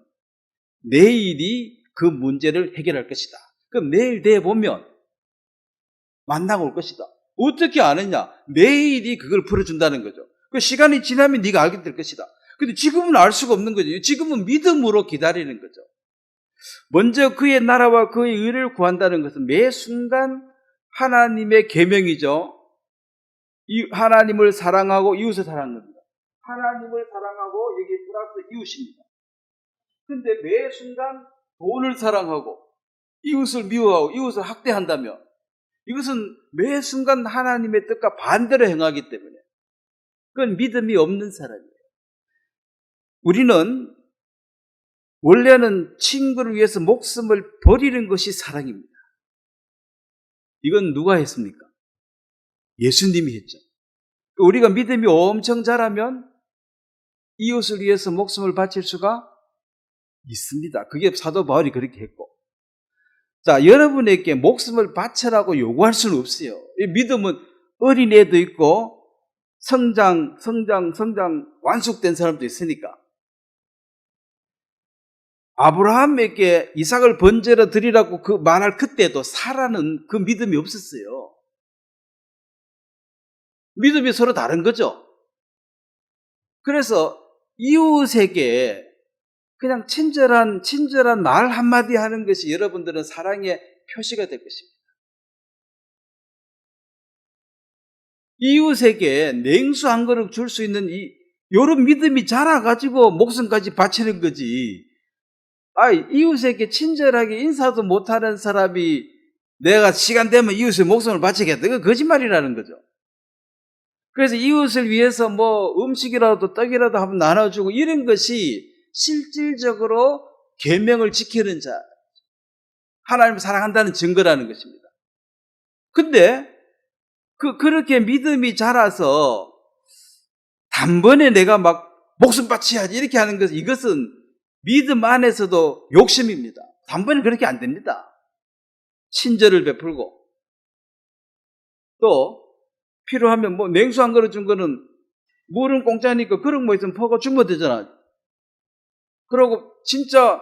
Speaker 1: 내일이 그 문제를 해결할 것이다. 그럼 내일 돼 보면 만나가 올 것이다. 어떻게 아느냐? 내일이 그걸 풀어준다는 거죠. 그 시간이 지나면 네가 알게 될 것이다. 근데 지금은 알 수가 없는 거죠. 지금은 믿음으로 기다리는 거죠. 먼저 그의 나라와 그의 의를 구한다는 것은 매 순간 하나님의 계명이죠. 하나님을 사랑하고 이웃을 사랑하는 겁니다. 하나님을 사랑하고 여기 플러스 이웃입니다. 근데 매 순간 돈을 사랑하고 이웃을 미워하고 이웃을 학대한다면 이것은 매 순간 하나님의 뜻과 반대로 행하기 때문에 그건 믿음이 없는 사람이에요. 우리는 원래는 친구를 위해서 목숨을 버리는 것이 사랑입니다. 이건 누가 했습니까? 예수님이 했죠. 우리가 믿음이 엄청 자라면 이웃을 위해서 목숨을 바칠 수가 있습니다. 그게 사도 바울이 그렇게 했고. 자, 여러분에게 목숨을 바치라고 요구할 수는 없어요. 이 믿음은 어린애도 있고 성장 완숙된 사람도 있으니까. 아브라함에게 이삭을 번제로 드리라고 그 말할 그때도 사라는 그 믿음이 없었어요. 믿음이 서로 다른 거죠. 그래서 이웃에게 그냥 친절한 말 한마디 하는 것이 여러분들은 사랑의 표시가 될 것입니다. 이웃에게 냉수 한 그릇 줄 수 있는 이런 믿음이 자라가지고 목숨까지 바치는 거지. 이웃에게 친절하게 인사도 못하는 사람이 내가 시간 되면 이웃의 목숨을 바치겠다. 그건 거짓말이라는 거죠. 그래서 이웃을 위해서 음식이라도 떡이라도 한번 나눠주고 이런 것이 실질적으로 계명을 지키는 자, 하나님을 사랑한다는 증거라는 것입니다. 근데 그렇게 믿음이 자라서 단번에 내가 막 목숨 바쳐야지 이렇게 하는 것은 이것은 믿음 안에서도 욕심입니다. 단번에 그렇게 안 됩니다. 친절을 베풀고 또 필요하면 냉수 한 그릇 준 거는 물은 공짜니까 그릇 있으면 퍼가 주면 되잖아. 그러고 진짜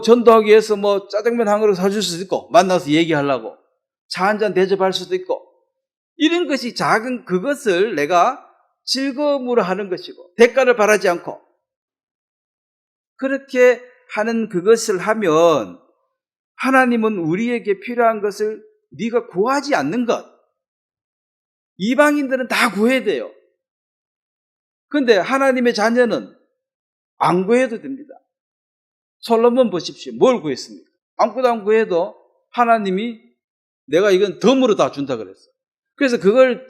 Speaker 1: 전도하기 위해서 짜장면 한 그릇 사줄 수도 있고 만나서 얘기하려고 차 한 잔 대접할 수도 있고 이런 것이 작은 그것을 내가 즐거움으로 하는 것이고 대가를 바라지 않고 그렇게 하는 그것을 하면 하나님은 우리에게 필요한 것을 네가 구하지 않는 것, 이방인들은 다 구해야 돼요. 그런데 하나님의 자녀는 안 구해도 됩니다. 솔로몬 보십시오. 뭘 구했습니까? 아무것도 안 구해도 하나님이 내가 이건 덤으로 다 준다 그랬어요. 그래서 그걸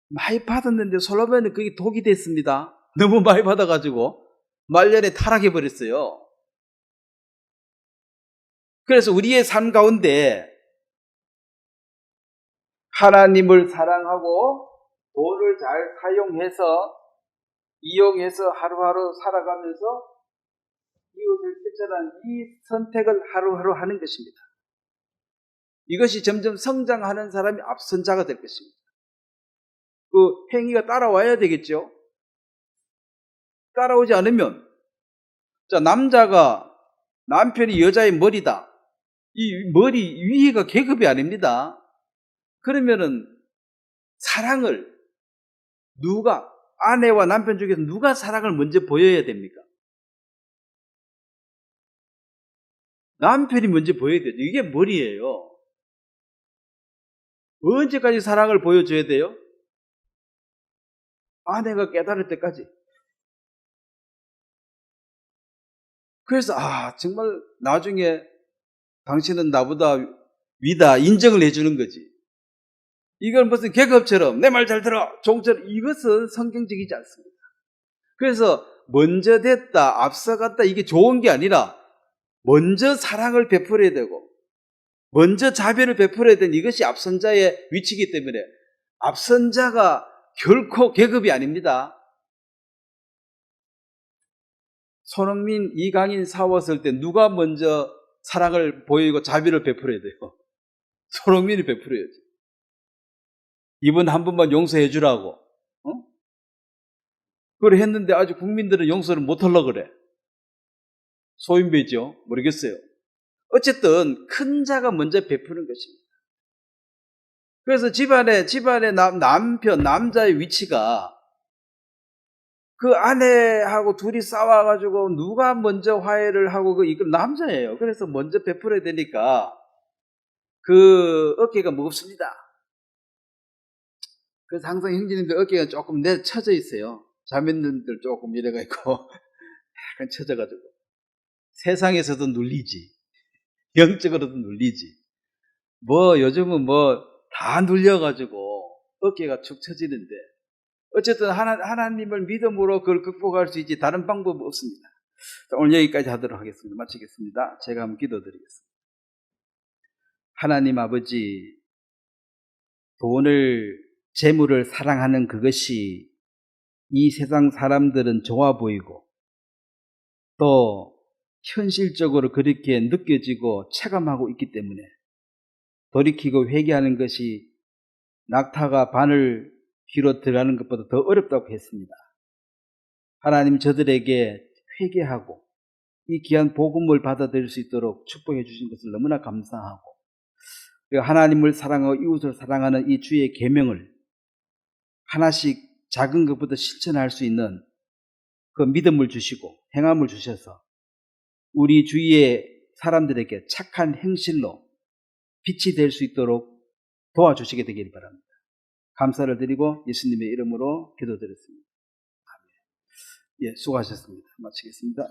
Speaker 1: 많이 받았는데 솔로몬은 그게 독이 됐습니다. 너무 많이 받아가지고 말년에 타락해버렸어요. 그래서 우리의 삶 가운데 하나님을 사랑하고 돈을 잘 이용해서 하루하루 살아가면서 이웃을 실천한 이 선택을 하루하루 하는 것입니다. 이것이 점점 성장하는 사람이 앞선 자가 될 것입니다. 그 행위가 따라와야 되겠죠. 따라오지 않으면 남자가 남편이 여자의 머리다. 이 머리 위가 계급이 아닙니다. 그러면은 사랑을 아내와 남편 중에서 누가 사랑을 먼저 보여야 됩니까? 남편이 먼저 보여야 되죠. 이게 머리예요. 언제까지 사랑을 보여줘야 돼요? 아내가 깨달을 때까지. 그래서 정말 나중에 당신은 나보다 위다 인정을 해주는 거지. 이건 무슨 계급처럼 내 말 잘 들어 종처럼 이것은 성경적이지 않습니다. 그래서 먼저 됐다 앞서갔다 이게 좋은 게 아니라 먼저 사랑을 베풀어야 되고 먼저 자비를 베풀어야 되는 이것이 앞선 자의 위치이기 때문에 앞선 자가 결코 계급이 아닙니다. 손흥민, 이강인 싸웠을 때 누가 먼저 사랑을 보이고 자비를 베풀어야 돼요? 손흥민이 베풀어야지. 이번 한 번만 용서해 주라고. 그걸 했는데 아주 국민들은 용서를 못하려고 그래. 소인배죠? 모르겠어요. 어쨌든 큰 자가 먼저 베푸는 것입니다. 그래서 집안의 남자의 위치가 그 아내하고 둘이 싸워가지고 누가 먼저 화해를 하고 이건 남자예요. 그래서 먼저 베풀어야 되니까 그 어깨가 무겁습니다. 그래서 항상 형제님들 어깨가 조금 내쳐져 있어요. 자매님들 조금 이래가 있고 약간 쳐져가지고 세상에서도 눌리지, 영적으로도 눌리지. 뭐 요즘은 뭐 다 눌려가지고 어깨가 축 처지는데 어쨌든 하나님을 믿음으로 그걸 극복할 수 있지 다른 방법은 없습니다. 자, 오늘 여기까지 하도록 하겠습니다. 마치겠습니다. 제가 한번 기도드리겠습니다. 하나님 아버지, 돈을, 재물을 사랑하는 그것이 이 세상 사람들은 좋아 보이고 또 현실적으로 그렇게 느껴지고 체감하고 있기 때문에 돌이키고 회개하는 것이 낙타가 바늘 귀로 들어가는 것보다 더 어렵다고 했습니다. 하나님, 저들에게 회개하고 이 귀한 복음을 받아들일 수 있도록 축복해 주신 것을 너무나 감사하고, 하나님을 사랑하고 이웃을 사랑하는 이 주의 계명을 하나씩 작은 것부터 실천할 수 있는 그 믿음을 주시고 행함을 주셔서 우리 주위의 사람들에게 착한 행실로 빛이 될 수 있도록 도와주시게 되길 바랍니다. 감사를 드리고 예수님의 이름으로 기도드렸습니다. 예, 수고하셨습니다. 마치겠습니다.